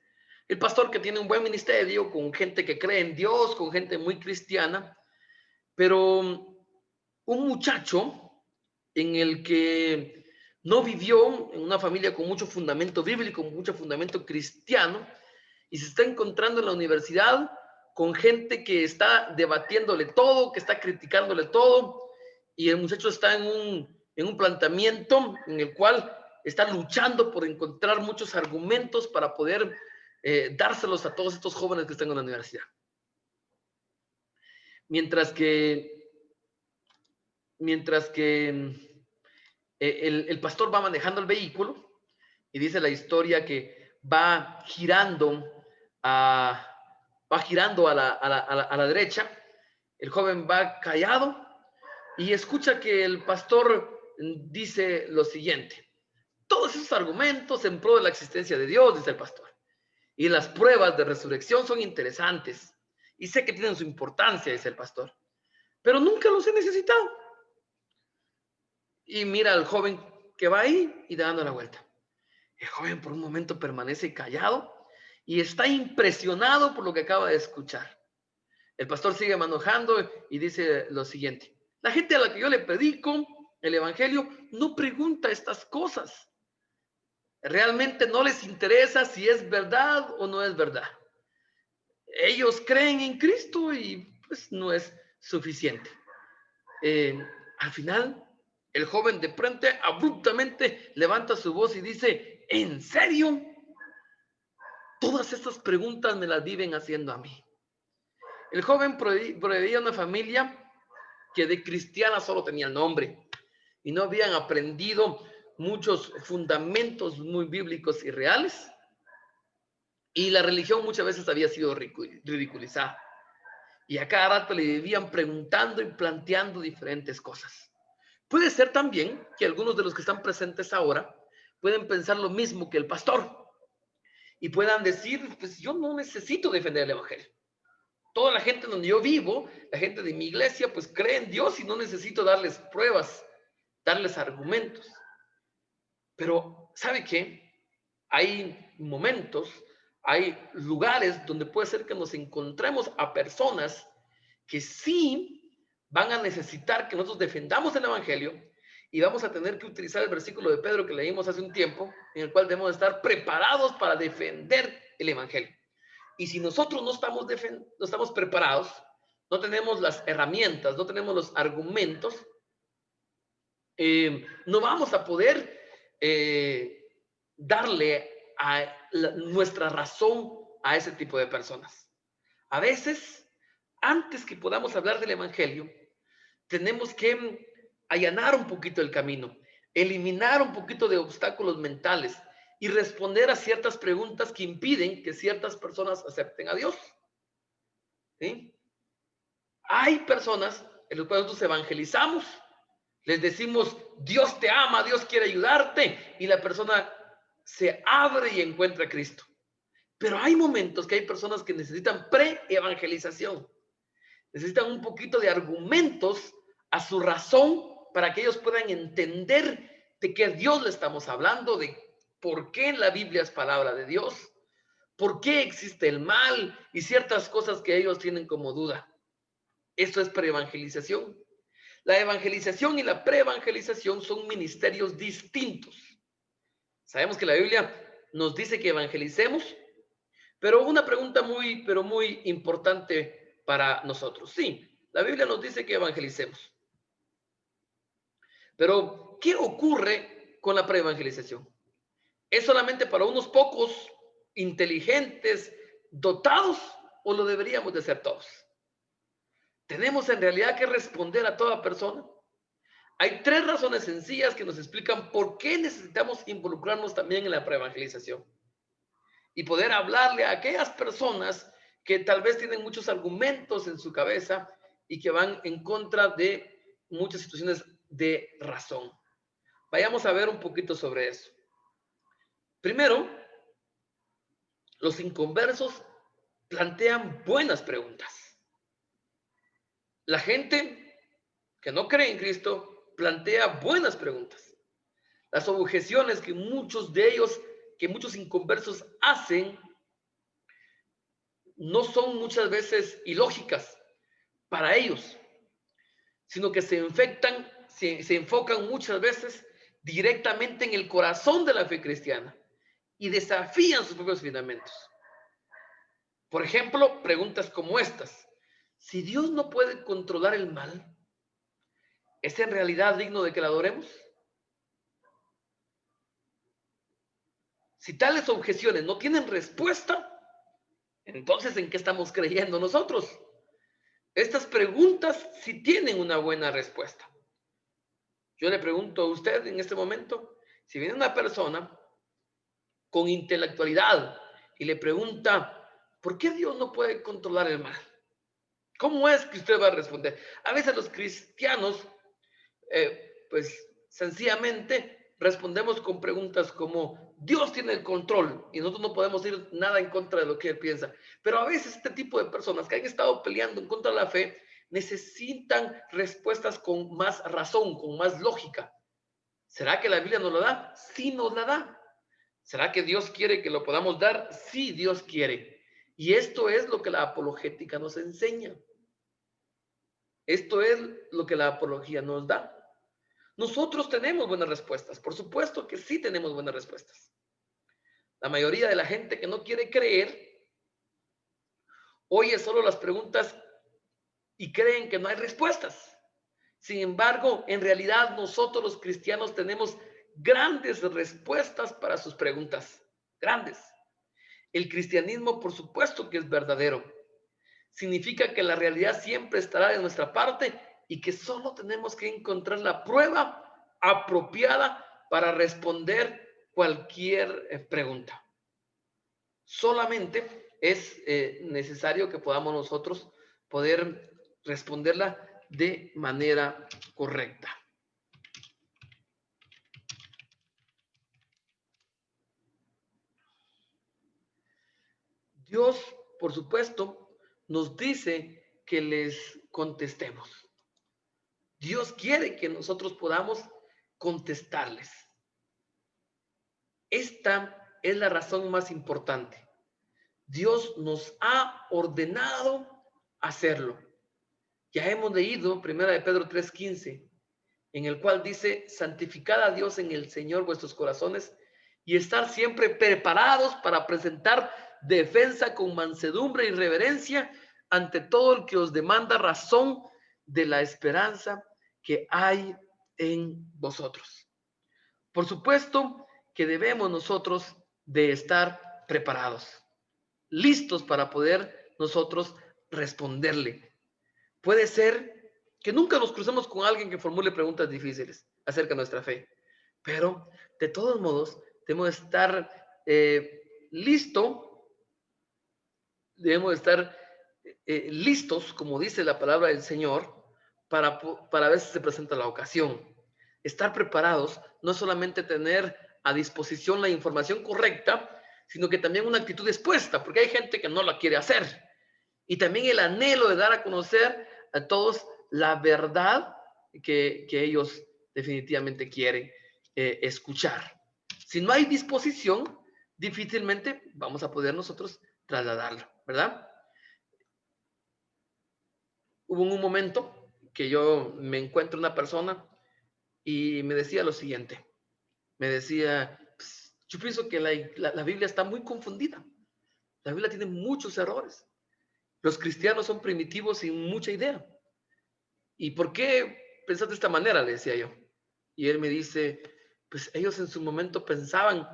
El pastor que tiene un buen ministerio, con gente que cree en Dios, con gente muy cristiana, pero un muchacho en el que no vivió en una familia con mucho fundamento bíblico, mucho fundamento cristiano, y se está encontrando en la universidad con gente que está debatiéndole todo, que está criticándole todo, y el muchacho está en un planteamiento en el cual está luchando por encontrar muchos argumentos para poder dárselos a todos estos jóvenes que están en la universidad. Mientras que el pastor va manejando el vehículo y dice la historia que va girando a, a la derecha, el joven va callado y escucha que el pastor dice lo siguiente: todos esos argumentos en pro de la existencia de Dios, dice el pastor, y las pruebas de resurrección son interesantes y sé que tienen su importancia, dice el pastor, pero nunca los he necesitado. Y mira al joven que va ahí y dando la vuelta. El joven por un momento permanece callado y está impresionado por lo que acaba de escuchar. El pastor sigue manejando y dice lo siguiente: la gente a la que yo le predico el evangelio no pregunta estas cosas. Realmente no les interesa si es verdad o no es verdad. Ellos creen en Cristo y pues no es suficiente. Al final, el joven de frente abruptamente levanta su voz y dice: ¿en serio? Todas estas preguntas me las viven haciendo a mí. El joven proveía una familia que de cristiana solo tenía el nombre y no habían aprendido muchos fundamentos muy bíblicos y reales, y la religión muchas veces había sido ridiculizada, y a cada rato le vivían preguntando y planteando diferentes cosas. Puede ser también que algunos de los que están presentes ahora pueden pensar lo mismo que el pastor y puedan decir, pues yo no necesito defender el evangelio. Toda la gente donde yo vivo, la gente de mi iglesia, pues cree en Dios y no necesito darles pruebas, darles argumentos. Pero, ¿sabe qué? Hay momentos, hay lugares donde puede ser que nos encontremos a personas que sí van a necesitar que nosotros defendamos el evangelio, y vamos a tener que utilizar el versículo de Pedro que leímos hace un tiempo, en el cual debemos estar preparados para defender el evangelio. Y si nosotros no estamos preparados, no tenemos las herramientas, no tenemos los argumentos, no vamos a poder darle nuestra razón a ese tipo de personas. A veces, antes que podamos hablar del evangelio, tenemos que allanar un poquito el camino, eliminar un poquito de obstáculos mentales y responder a ciertas preguntas que impiden que ciertas personas acepten a Dios. ¿Sí? Hay personas en las cuales nosotros evangelizamos, les decimos, Dios te ama, Dios quiere ayudarte, y la persona se abre y encuentra a Cristo. Pero hay momentos que hay personas que necesitan pre-evangelización, necesitan un poquito de argumentos a su razón para que ellos puedan entender de qué Dios le estamos hablando, de por qué la Biblia es palabra de Dios, por qué existe el mal y ciertas cosas que ellos tienen como duda. Esto es pre-evangelización. La evangelización y la pre-evangelización son ministerios distintos. Sabemos que la Biblia nos dice que evangelicemos, pero una pregunta muy importante para nosotros. Sí, la Biblia nos dice que evangelicemos. Pero, ¿qué ocurre con la pre-evangelización? ¿Es solamente para unos pocos inteligentes, dotados, o lo deberíamos de hacer todos? ¿Tenemos en realidad que responder a toda persona? Hay tres razones sencillas que nos explican por qué necesitamos involucrarnos también en la pre-evangelización y poder hablarle a aquellas personas que tal vez tienen muchos argumentos en su cabeza y que van en contra de muchas situaciones de razón. Vayamos a ver un poquito sobre eso. Primero, los inconversos plantean buenas preguntas. La gente que no cree en Cristo plantea buenas preguntas. Las objeciones que muchos de ellos, que muchos inconversos hacen, no son muchas veces ilógicas para ellos, sino que se enfocan muchas veces directamente en el corazón de la fe cristiana y desafían sus propios fundamentos. Por ejemplo, preguntas como estas: si Dios no puede controlar el mal, ¿es en realidad digno de que la adoremos? Si tales objeciones no tienen respuesta, entonces ¿en qué estamos creyendo nosotros? Estas preguntas sí tienen una buena respuesta. Yo le pregunto a usted en este momento, si viene una persona con intelectualidad y le pregunta, ¿por qué Dios no puede controlar el mal? ¿Cómo es que usted va a responder? A veces los cristianos, pues sencillamente respondemos con preguntas como, Dios tiene el control y nosotros no podemos ir nada en contra de lo que él piensa. Pero a veces este tipo de personas que han estado peleando en contra de la fe necesitan respuestas con más razón, con más lógica. ¿Será que la Biblia nos lo da? Sí nos la da. ¿Será que Dios quiere que lo podamos dar? Sí, Dios quiere. Y esto es lo que la apologética nos enseña. Esto es lo que la apología nos da. Nosotros tenemos buenas respuestas. Por supuesto que sí tenemos buenas respuestas. La mayoría de la gente que no quiere creer oye solo las preguntas y creen que no hay respuestas. Sin embargo, en realidad nosotros los cristianos tenemos grandes respuestas para sus preguntas. Grandes. El cristianismo, por supuesto que es verdadero. Significa que la realidad siempre estará de nuestra parte y que solo tenemos que encontrar la prueba apropiada para responder cualquier pregunta. Solamente es necesario que podamos nosotros poder responderla de manera correcta. Dios, por supuesto, nos dice que les contestemos. Dios quiere que nosotros podamos contestarles. Esta es la razón más importante. Dios nos ha ordenado hacerlo. Ya hemos leído 1 Pedro 3:15, en el cual dice: santificad a Dios en el Señor vuestros corazones y estar siempre preparados para presentar defensa con mansedumbre y reverencia ante todo el que os demanda razón de la esperanza que hay en vosotros. Por supuesto que debemos nosotros de estar preparados, listos para poder nosotros responderle. Puede ser que nunca nos crucemos con alguien que formule preguntas difíciles acerca de nuestra fe, pero de todos modos debemos estar listos, como dice la palabra del Señor, para ver si se presenta la ocasión. Estar preparados no es solamente tener a disposición la información correcta, sino que también una actitud dispuesta, porque hay gente que no la quiere hacer. Y también el anhelo de dar a conocer a todos la verdad que ellos definitivamente quieren escuchar. Si no hay disposición, difícilmente vamos a poder nosotros trasladarlo, ¿verdad? Hubo un momento que yo me encuentro una persona y me decía lo siguiente. Me decía: pues, yo pienso que la Biblia está muy confundida. La Biblia tiene muchos errores. Los cristianos son primitivos sin mucha idea. ¿Y por qué pensás de esta manera?, le decía yo. Y él me dice: pues ellos en su momento pensaban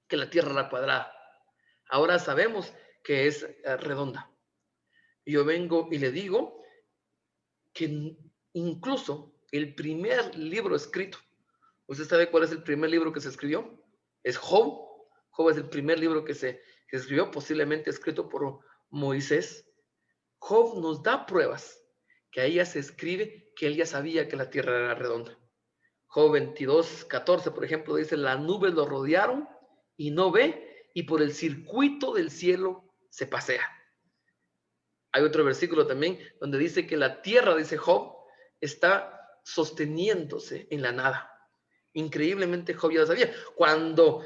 que la tierra era cuadrada. Ahora sabemos que es redonda. Y yo vengo y le digo que incluso el primer libro escrito, ¿usted sabe cuál es el primer libro que se escribió? Es Job. Job es el primer libro que se escribió, posiblemente escrito por Moisés. Job nos da pruebas que ahí ya se escribe que él ya sabía que la tierra era redonda. Job 22:14, por ejemplo, dice: las nubes lo rodearon y no ve, y por el circuito del cielo se pasea. Hay otro versículo también donde dice que la tierra, dice Job, está sosteniéndose en la nada. Increíblemente Job ya lo sabía. Cuando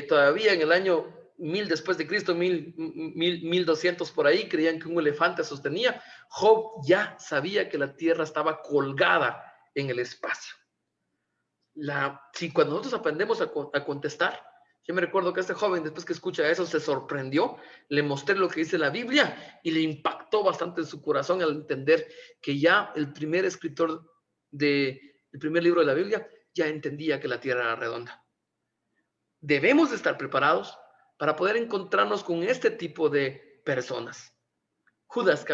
todavía en el año 1000 después de Cristo, 1200 por ahí, creían que un elefante sostenía, Job ya sabía que la tierra estaba colgada en el espacio. Si cuando nosotros aprendemos a contestar, yo me recuerdo que este joven, después que escucha eso, se sorprendió. Le mostré lo que dice la Biblia y le impactó bastante en su corazón al entender que ya el primer escritor del primer libro de la Biblia ya entendía que la tierra era redonda. Debemos de estar preparados para poder encontrarnos con este tipo de personas. Judas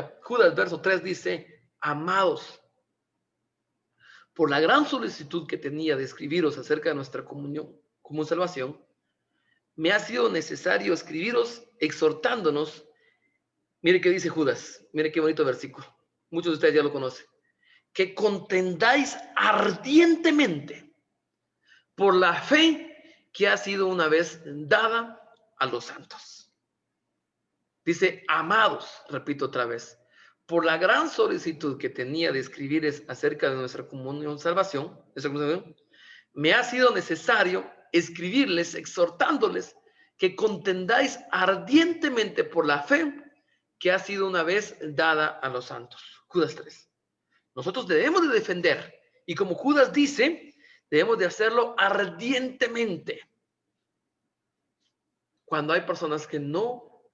verso 3 dice: amados, por la gran solicitud que tenía de escribiros acerca de nuestra comunión como salvación, me ha sido necesario escribiros exhortándonos. Mire qué dice Judas, mire qué bonito versículo. Muchos de ustedes ya lo conocen. Que contendáis ardientemente por la fe que ha sido una vez dada a los santos. Dice: amados, repito otra vez, por la gran solicitud que tenía de escribir acerca de nuestra comunión salvación, me ha sido necesario escribirles, exhortándoles que contendáis ardientemente por la fe que ha sido una vez dada a los santos. Judas 3. Nosotros debemos de defender, y como Judas dice, debemos de hacerlo ardientemente. Cuando hay personas que no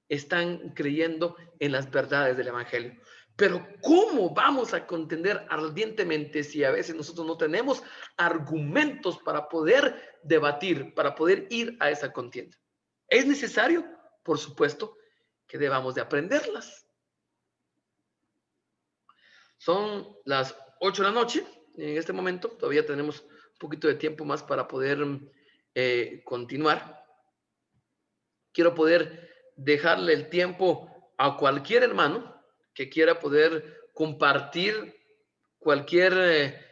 están creyendo en las verdades del Evangelio. Pero ¿cómo vamos a contender ardientemente si a veces nosotros no tenemos argumentos para poder debatir, para poder ir a esa contienda? Es necesario, por supuesto, que debamos de aprenderlas. Son las 8 de la noche en este momento. Todavía tenemos un poquito de tiempo más para poder continuar. Quiero poder dejarle el tiempo a cualquier hermano que quiera poder compartir cualquier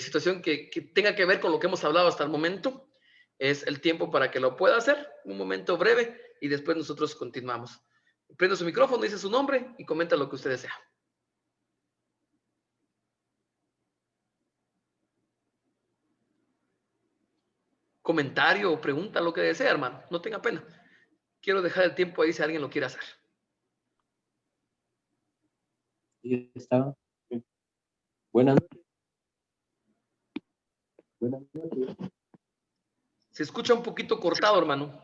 situación que tenga que ver con lo que hemos hablado hasta el momento. Es el tiempo para que lo pueda hacer, un momento breve, y después nosotros continuamos. Prende su micrófono, dice su nombre y comenta lo que usted desea. Comentario o pregunta, lo que desea, hermano. No tenga pena. Quiero dejar el tiempo ahí si alguien lo quiere hacer. Ahí está. Buenas noches. Buenas noches. Se escucha un poquito cortado, hermano.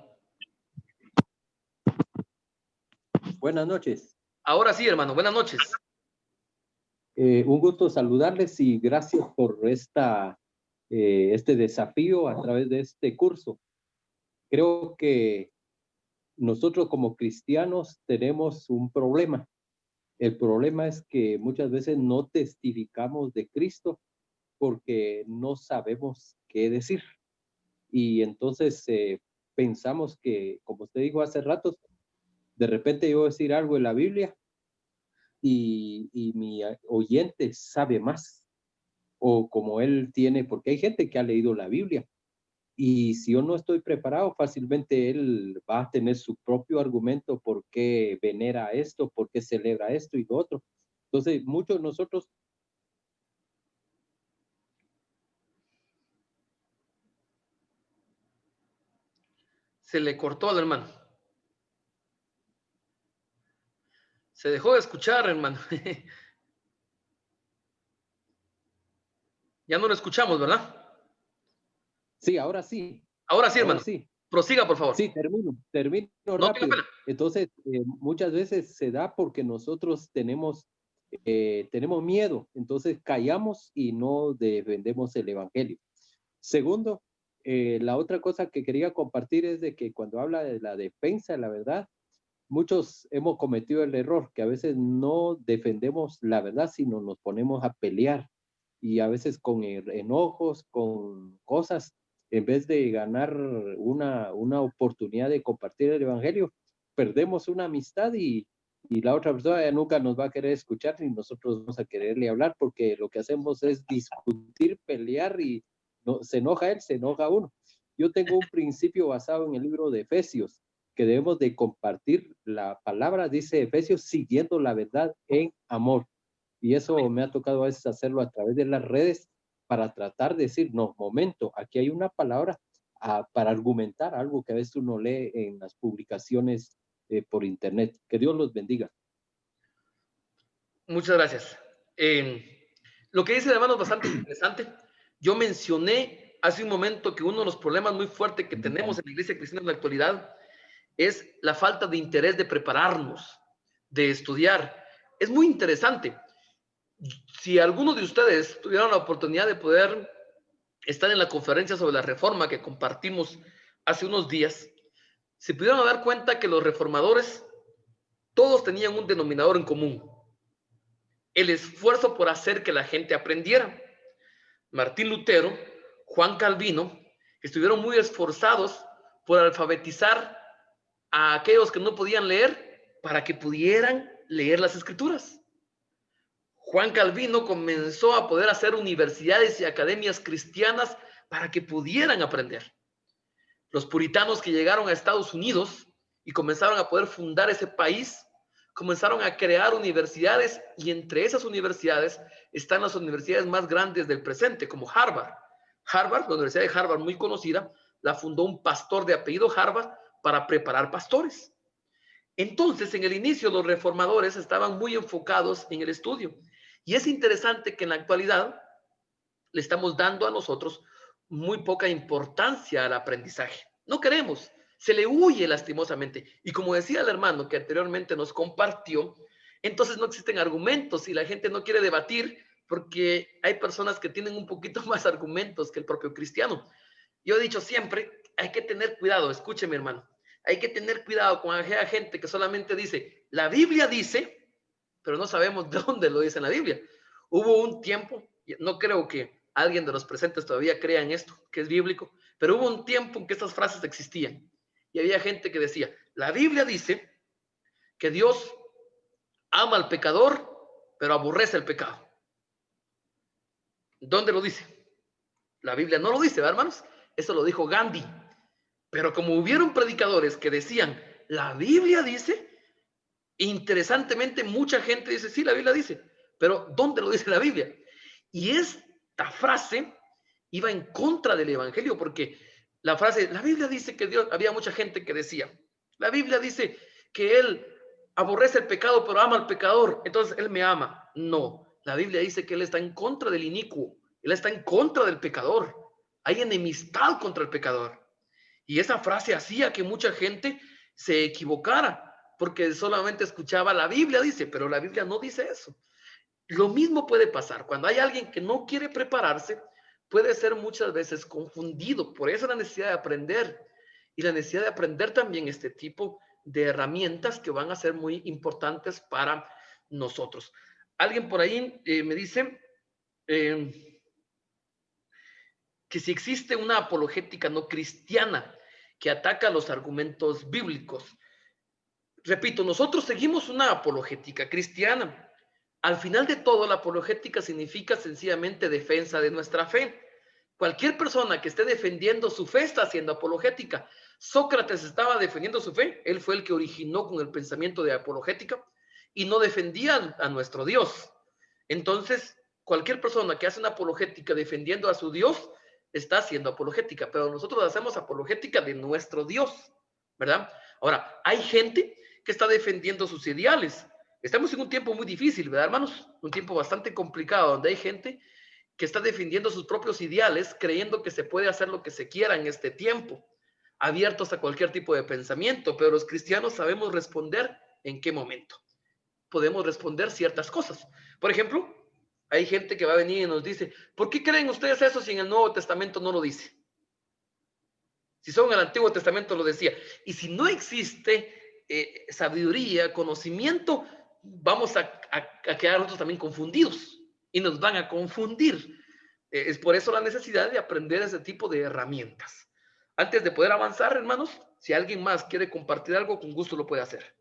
Buenas noches. Ahora sí, hermano. Buenas noches. Un gusto saludarles y gracias por este desafío a través de este curso. Creo que nosotros como cristianos tenemos un problema. El problema es que muchas veces no testificamos de Cristo porque no sabemos qué decir. Y entonces pensamos que, como usted dijo hace rato, de repente yo voy a decir algo en la Biblia y mi oyente sabe más, o como él tiene, porque hay gente que ha leído la Biblia, y si yo no estoy preparado, fácilmente él va a tener su propio argumento por qué venera esto, por qué celebra esto y lo otro. Entonces, muchos de nosotros... Se le cortó al hermano. Se dejó de escuchar, hermano. Ya no lo escuchamos, ¿verdad? Sí, ahora sí. Ahora sí, Ahora hermano. sí. Prosiga, por favor. Sí, termino No tenga rápido. pena. Entonces, muchas veces se da porque nosotros tenemos miedo, entonces callamos y no defendemos el evangelio. Segundo, la otra cosa que quería compartir es de que cuando habla de la defensa de la verdad, muchos hemos cometido el error que a veces no defendemos la verdad, sino nos ponemos a pelear y a veces con enojos, con cosas, en vez de ganar una oportunidad de compartir el evangelio, perdemos una amistad y la otra persona ya nunca nos va a querer escuchar ni nosotros vamos a quererle hablar porque lo que hacemos es discutir, pelear y no, se enoja él, se enoja uno. Yo tengo un principio basado en el libro de Efesios, que debemos de compartir la palabra, dice Efesios, siguiendo la verdad en amor. Y eso me ha tocado a veces hacerlo a través de las redes para tratar de decir, no, momento, aquí hay una palabra para argumentar algo que a veces uno lee en las publicaciones por internet. Que Dios los bendiga. Muchas gracias. Lo que dice el hermano es bastante interesante. Yo mencioné hace un momento que uno de los problemas muy fuertes que tenemos en la iglesia cristiana en la actualidad es la falta de interés de prepararnos, de estudiar. Es muy interesante. Si alguno de ustedes tuvieron la oportunidad de poder estar en la conferencia sobre la reforma que compartimos hace unos días, se pudieron dar cuenta que los reformadores todos tenían un denominador en común: el esfuerzo por hacer que la gente aprendiera. Martín Lutero, Juan Calvino, estuvieron muy esforzados por alfabetizar a aquellos que no podían leer para que pudieran leer las escrituras. Juan Calvino comenzó a poder hacer universidades y academias cristianas para que pudieran aprender. Los puritanos que llegaron a Estados Unidos y comenzaron a poder fundar ese país, comenzaron a crear universidades, y entre esas universidades están las universidades más grandes del presente, como Harvard. Harvard, la Universidad de Harvard, muy conocida, la fundó un pastor de apellido Harvard para preparar pastores. Entonces, en el inicio, los reformadores estaban muy enfocados en el estudio. Y es interesante que en la actualidad le estamos dando a nosotros muy poca importancia al aprendizaje. No queremos, se le huye lastimosamente. Y como decía el hermano que anteriormente nos compartió, entonces no existen argumentos y la gente no quiere debatir porque hay personas que tienen un poquito más argumentos que el propio cristiano. Yo he dicho siempre, hay que tener cuidado, escúcheme hermano, Hay que tener cuidado con aquella gente que solamente dice, la Biblia dice, pero no sabemos de dónde lo dice en la Biblia. Hubo un tiempo, no creo que alguien de los presentes todavía crea en esto, que es bíblico, pero hubo un tiempo en que estas frases existían. Y había gente que decía, la Biblia dice que Dios ama al pecador, pero aborrece el pecado. ¿Dónde lo dice? La Biblia no lo dice, ¿verdad, hermanos? Eso lo dijo Gandhi. Pero como hubieron predicadores que decían, la Biblia dice, interesantemente mucha gente dice, sí, la Biblia dice, pero ¿dónde lo dice la Biblia? Y esta frase iba en contra del Evangelio, porque la frase, la Biblia dice que Dios, había mucha gente que decía, la Biblia dice que Él aborrece el pecado, pero ama al pecador, entonces Él me ama. No, la Biblia dice que Él está en contra del inicuo, Él está en contra del pecador. Hay enemistad contra el pecador. Y esa frase hacía que mucha gente se equivocara, porque solamente escuchaba la Biblia, dice, pero la Biblia no dice eso. Lo mismo puede pasar cuando hay alguien que no quiere prepararse, puede ser muchas veces confundido. Por eso la necesidad de aprender y la necesidad de aprender también este tipo de herramientas que van a ser muy importantes para nosotros. Alguien por ahí me dice que si existe una apologética no cristiana que ataca los argumentos bíblicos. Repito, nosotros seguimos una apologética cristiana. Al final de todo, la apologética significa sencillamente defensa de nuestra fe. Cualquier persona que esté defendiendo su fe está haciendo apologética. Sócrates estaba defendiendo su fe. Él fue el que originó con el pensamiento de apologética y no defendía a nuestro Dios. Entonces, cualquier persona que hace una apologética defendiendo a su Dios está haciendo apologética, pero nosotros hacemos apologética de nuestro Dios, ¿verdad? Ahora, hay gente que está defendiendo sus ideales. Estamos en un tiempo muy difícil, ¿verdad, hermanos? Un tiempo bastante complicado, donde hay gente que está defendiendo sus propios ideales, creyendo que se puede hacer lo que se quiera en este tiempo, abiertos a cualquier tipo de pensamiento, pero los cristianos sabemos responder en qué momento. Podemos responder ciertas cosas. Por ejemplo, hay gente que va a venir y nos dice, ¿por qué creen ustedes eso si en el Nuevo Testamento no lo dice? Si son en el Antiguo Testamento lo decía. Y si no existe sabiduría, conocimiento, vamos a quedar nosotros también confundidos y nos van a confundir. Es por eso la necesidad de aprender ese tipo de herramientas. Antes de poder avanzar, hermanos, si alguien más quiere compartir algo, con gusto lo puede hacer.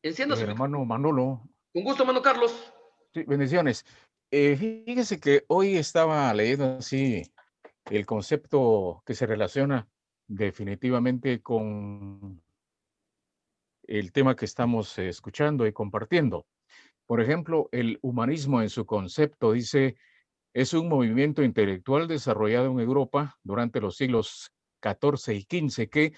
Encienda su Hermano Manolo. Con gusto, hermano Carlos. Sí, bendiciones. Fíjese que hoy estaba leyendo así el concepto que se relaciona definitivamente con el tema que estamos escuchando y compartiendo. Por ejemplo, el humanismo en su concepto dice, es un movimiento intelectual desarrollado en Europa durante los siglos XIV y XV que,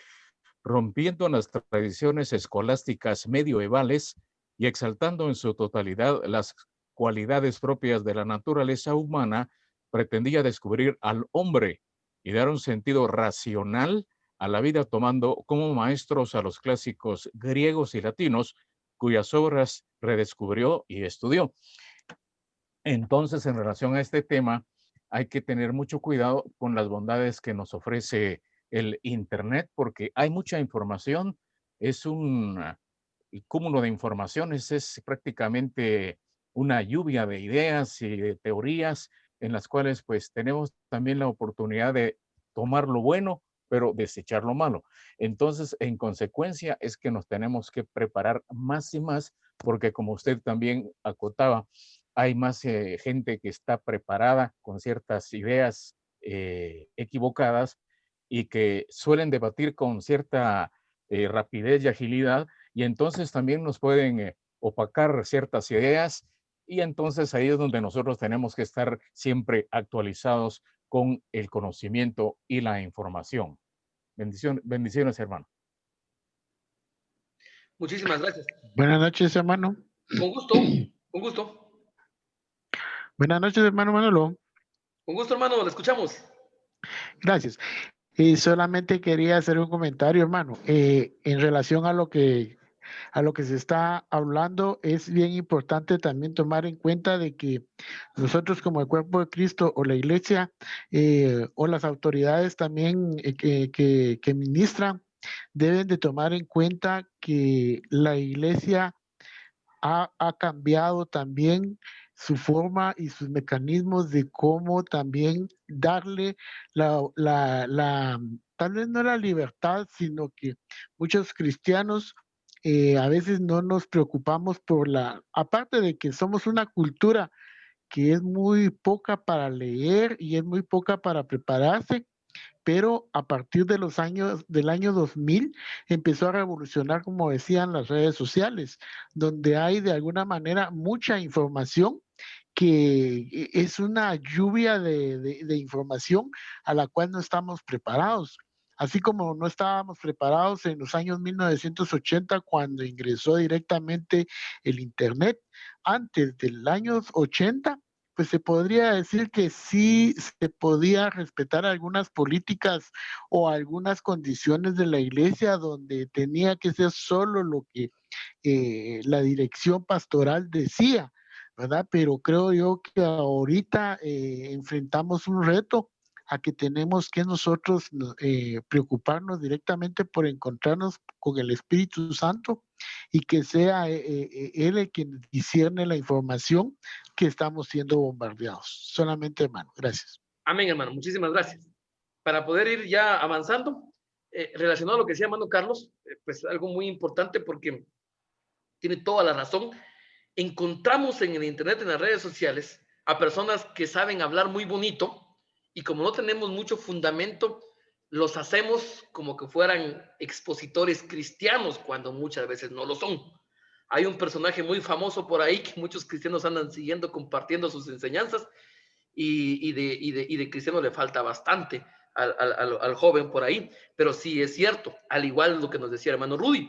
rompiendo las tradiciones escolásticas medievales y exaltando en su totalidad las cualidades propias de la naturaleza humana, pretendía descubrir al hombre y dar un sentido racional a la vida, tomando como maestros a los clásicos griegos y latinos, cuyas obras redescubrió y estudió. Entonces, en relación a este tema, hay que tener mucho cuidado con las bondades que nos ofrece el Internet, porque hay mucha información, es un cúmulo de informaciones, es prácticamente una lluvia de ideas y de teorías en las cuales pues tenemos también la oportunidad de tomar lo bueno, pero desechar lo malo. Entonces, en consecuencia, es que nos tenemos que preparar más y más, porque como usted también acotaba, hay más gente que está preparada con ciertas ideas equivocadas y que suelen debatir con cierta rapidez y agilidad, y entonces también nos pueden opacar ciertas ideas, y entonces ahí es donde nosotros tenemos que estar siempre actualizados con el conocimiento y la información. Bendiciones, hermano. Muchísimas gracias. Buenas noches, hermano. Con gusto, con gusto. Buenas noches, hermano Manolo. Con gusto, hermano, le escuchamos. Gracias. Y solamente quería hacer un comentario, hermano, en relación a lo que a lo que se está hablando, es bien importante también tomar en cuenta de que nosotros como el cuerpo de Cristo o la iglesia o las autoridades también que ministran deben de tomar en cuenta que la iglesia ha cambiado también su forma y sus mecanismos de cómo también darle tal vez no la libertad, sino que muchos cristianos a veces no nos preocupamos aparte de que somos una cultura que es muy poca para leer y es muy poca para prepararse, pero a partir de del año 2000 empezó a revolucionar, como decían, las redes sociales, donde hay de alguna manera mucha información que es una lluvia de información a la cual no estamos preparados. Así como no estábamos preparados en los años 1980 cuando ingresó directamente el Internet. Antes del año 80, pues se podría decir que sí se podía respetar algunas políticas o algunas condiciones de la iglesia donde tenía que ser solo lo que la dirección pastoral decía, ¿verdad? Pero creo yo que ahorita enfrentamos un reto a que tenemos que nosotros preocuparnos directamente por encontrarnos con el Espíritu Santo y que sea Él el quien discierne la información que estamos siendo bombardeados. Solamente, hermano. Gracias. Amén, hermano. Muchísimas gracias. Para poder ir ya avanzando, relacionado a lo que decía hermano Carlos, pues algo muy importante porque tiene toda la razón. Encontramos en el Internet, en las redes sociales, a personas que saben hablar muy bonito y como no tenemos mucho fundamento, los hacemos como que fueran expositores cristianos cuando muchas veces no lo son. Hay un personaje muy famoso por ahí que muchos cristianos andan siguiendo, compartiendo sus enseñanzas y de cristiano le falta bastante al joven por ahí, pero sí es cierto, al igual lo que nos decía hermano Rudy,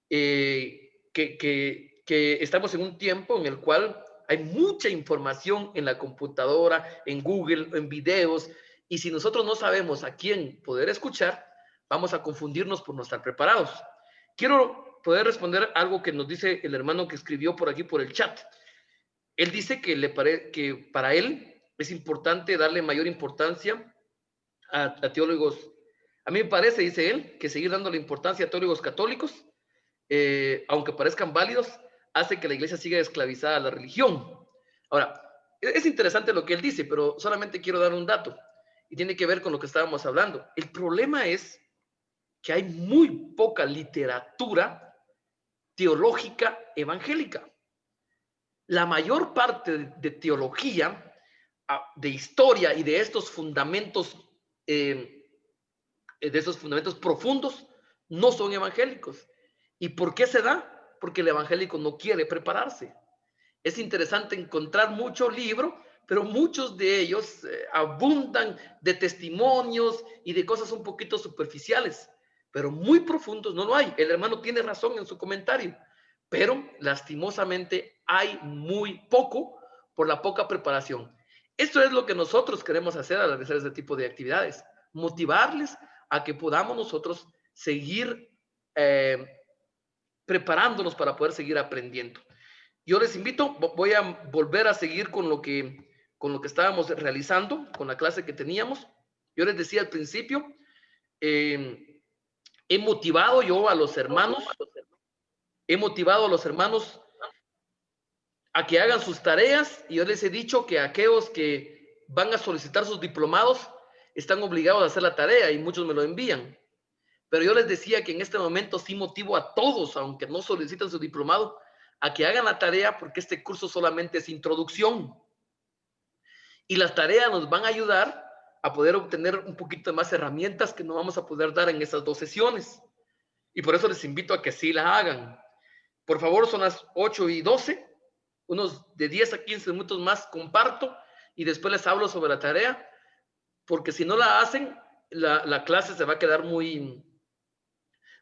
que estamos en un tiempo en el cual hay mucha información en la computadora, en Google, en videos, y si nosotros no sabemos a quién poder escuchar, vamos a confundirnos por no estar preparados. Quiero poder responder algo que nos dice el hermano que escribió por aquí por el chat. Él dice que para él es importante darle mayor importancia a teólogos. A mí me parece, dice él, que seguir dándole importancia a teólogos católicos, aunque parezcan válidos, hace que la iglesia siga esclavizada a la religión. Ahora, es interesante lo que él dice, pero solamente quiero dar un dato y tiene que ver con lo que estábamos hablando. El problema es que hay muy poca literatura teológica evangélica. La mayor parte de teología, de historia y de estos fundamentos profundos no son evangélicos. ¿Y por qué se da? Porque el evangélico no quiere prepararse. Es interesante encontrar mucho libro, pero muchos de ellos abundan de testimonios y de cosas un poquito superficiales, pero muy profundos no lo hay. El hermano tiene razón en su comentario, pero lastimosamente hay muy poco por la poca preparación. Esto es lo que nosotros queremos hacer al realizar este tipo de actividades, motivarles a que podamos nosotros seguir preparándonos para poder seguir aprendiendo. Yo les invito, voy a volver a seguir con lo que estábamos realizando, con la clase que teníamos. Yo les decía al principio, he motivado yo a los hermanos, a que hagan sus tareas y yo les he dicho que aquellos que van a solicitar sus diplomados están obligados a hacer la tarea y muchos me lo envían. Pero yo les decía que en este momento sí motivo a todos, aunque no soliciten su diplomado, a que hagan la tarea porque este curso solamente es introducción. Y las tareas nos van a ayudar a poder obtener un poquito más herramientas que no vamos a poder dar en esas 2 sesiones. Y por eso les invito a que sí la hagan. Por favor, son las 8:12, unos de 10 a 15 minutos más comparto y después les hablo sobre la tarea, porque si no la hacen, la clase se va a quedar muy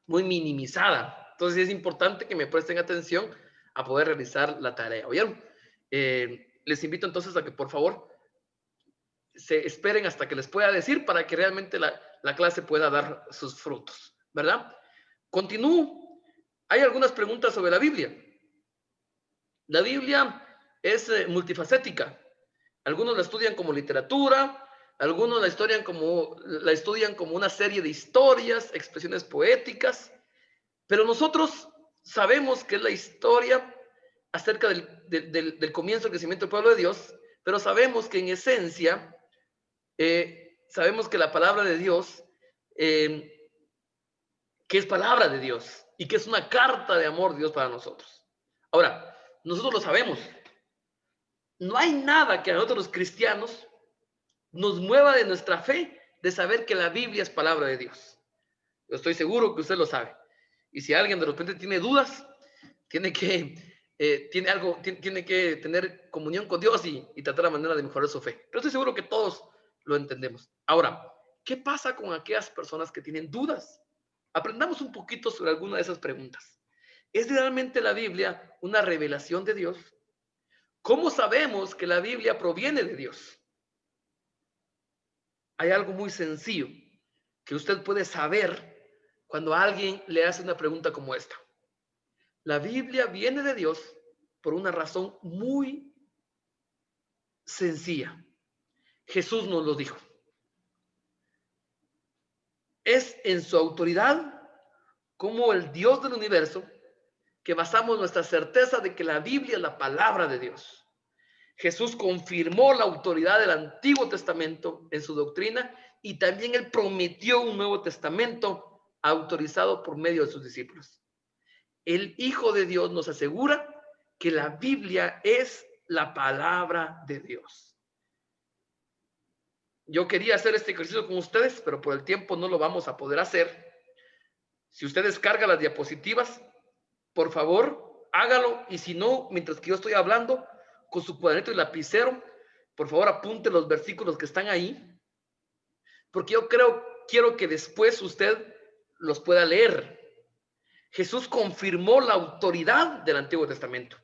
minimizada. Entonces es importante que me presten atención a poder realizar la tarea. ¿Oyeron? Les invito entonces a que por favor se esperen hasta que les pueda decir para que realmente la clase pueda dar sus frutos, ¿verdad? Continúo. Hay algunas preguntas sobre la Biblia. La Biblia es multifacética. Algunos la estudian como literatura, algunos la estudian como una serie de historias, expresiones poéticas, pero nosotros sabemos que es la historia acerca del comienzo del crecimiento del pueblo de Dios, pero sabemos que en esencia, sabemos que la palabra de Dios, que es palabra de Dios y que es una carta de amor de Dios para nosotros. Ahora, nosotros lo sabemos. No hay nada que a nosotros los cristianos nos mueva de nuestra fe de saber que la Biblia es palabra de Dios. Yo estoy seguro que usted lo sabe. Y si alguien de repente tiene dudas, tiene que tener comunión con Dios y tratar la manera de mejorar su fe. Pero estoy seguro que todos lo entendemos. Ahora, ¿qué pasa con aquellas personas que tienen dudas? Aprendamos un poquito sobre alguna de esas preguntas. ¿Es realmente la Biblia una revelación de Dios? ¿Cómo sabemos que la Biblia proviene de Dios? Hay algo muy sencillo que usted puede saber cuando alguien le hace una pregunta como esta. La Biblia viene de Dios por una razón muy sencilla. Jesús nos lo dijo. Es en su autoridad como el Dios del universo que basamos nuestra certeza de que la Biblia es la palabra de Dios. Jesús confirmó la autoridad del Antiguo Testamento en su doctrina y también él prometió un Nuevo Testamento autorizado por medio de sus discípulos. El Hijo de Dios nos asegura que la Biblia es la palabra de Dios. Yo quería hacer este ejercicio con ustedes, pero por el tiempo no lo vamos a poder hacer. Si usted descarga las diapositivas, por favor, hágalo. Y si no, mientras que yo estoy hablando, con su cuadernito y lapicero, por favor, apunte los versículos que están ahí, porque yo quiero que después usted los pueda leer. Jesús confirmó la autoridad del Antiguo Testamento.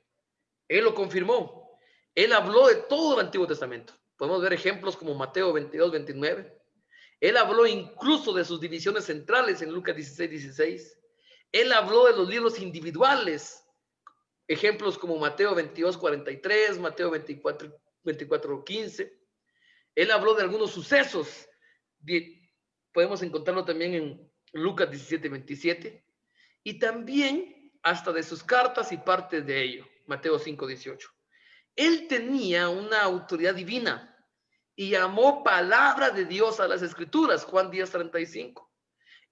Él lo confirmó. Él habló de todo el Antiguo Testamento. Podemos ver ejemplos como Mateo 22, 29. Él habló incluso de sus divisiones centrales en Lucas 16, 16. Él habló de los libros individuales. Ejemplos como Mateo 22, 43, Mateo 24, 24, 15. Él habló de algunos sucesos. Podemos encontrarlo también en Lucas 17, 27. Y también hasta de sus cartas y partes de ello. Mateo 5, 18. Él tenía una autoridad divina y llamó palabra de Dios a las escrituras, Juan 10, 35.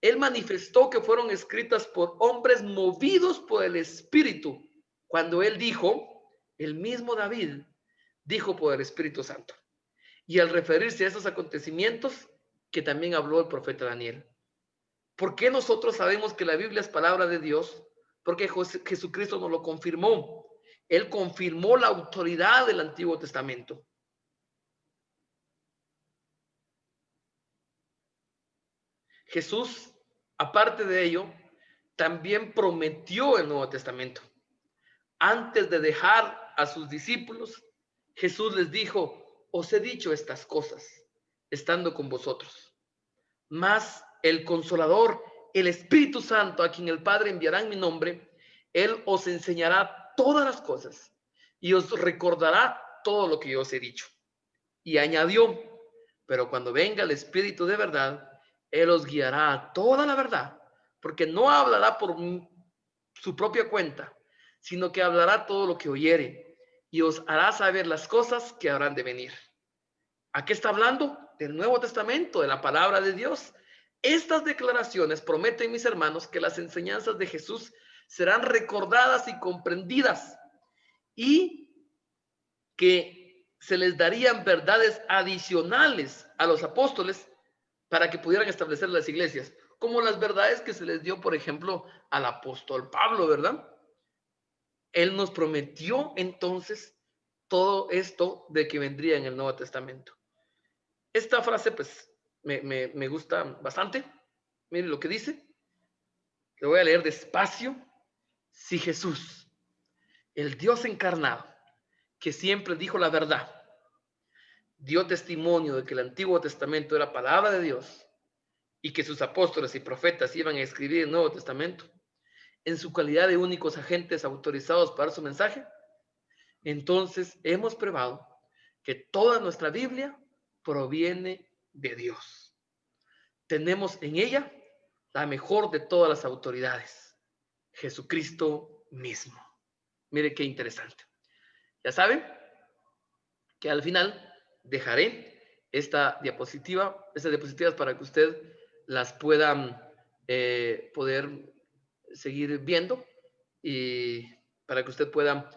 Él manifestó que fueron escritas por hombres movidos por el Espíritu. Cuando él dijo, el mismo David dijo por el Espíritu Santo. Y al referirse a esos acontecimientos, que también habló el profeta Daniel. ¿Por qué nosotros sabemos que la Biblia es palabra de Dios? Porque Jesucristo nos lo confirmó. Él confirmó la autoridad del Antiguo Testamento. Jesús, aparte de ello, también prometió el Nuevo Testamento. Antes de dejar a sus discípulos, Jesús les dijo, os he dicho estas cosas, estando con vosotros. Mas el Consolador, el Espíritu Santo, a quien el Padre enviará en mi nombre, Él os enseñará todas las cosas y os recordará todo lo que yo os he dicho. Y añadió, pero cuando venga el Espíritu de verdad, Él os guiará a toda la verdad, porque no hablará por su propia cuenta, sino que hablará todo lo que oyere y os hará saber las cosas que habrán de venir. ¿A qué está hablando? Del Nuevo Testamento, de la palabra de Dios. Estas declaraciones prometen, mis hermanos, que las enseñanzas de Jesús serán recordadas y comprendidas y que se les darían verdades adicionales a los apóstoles para que pudieran establecer las iglesias, como las verdades que se les dio, por ejemplo, al apóstol Pablo, ¿verdad? Él nos prometió entonces todo esto de que vendría en el Nuevo Testamento. Esta frase, pues, me gusta bastante. Mire lo que dice. Lo voy a leer despacio. Si Jesús, el Dios encarnado, que siempre dijo la verdad, dio testimonio de que el Antiguo Testamento era palabra de Dios y que sus apóstoles y profetas iban a escribir el Nuevo Testamento, en su calidad de únicos agentes autorizados para dar su mensaje, entonces hemos probado que toda nuestra Biblia proviene de Dios. Tenemos en ella la mejor de todas las autoridades, Jesucristo mismo. Mire qué interesante. Ya saben que al final dejaré estas diapositivas para que usted las pueda poder seguir viendo y para que usted pueda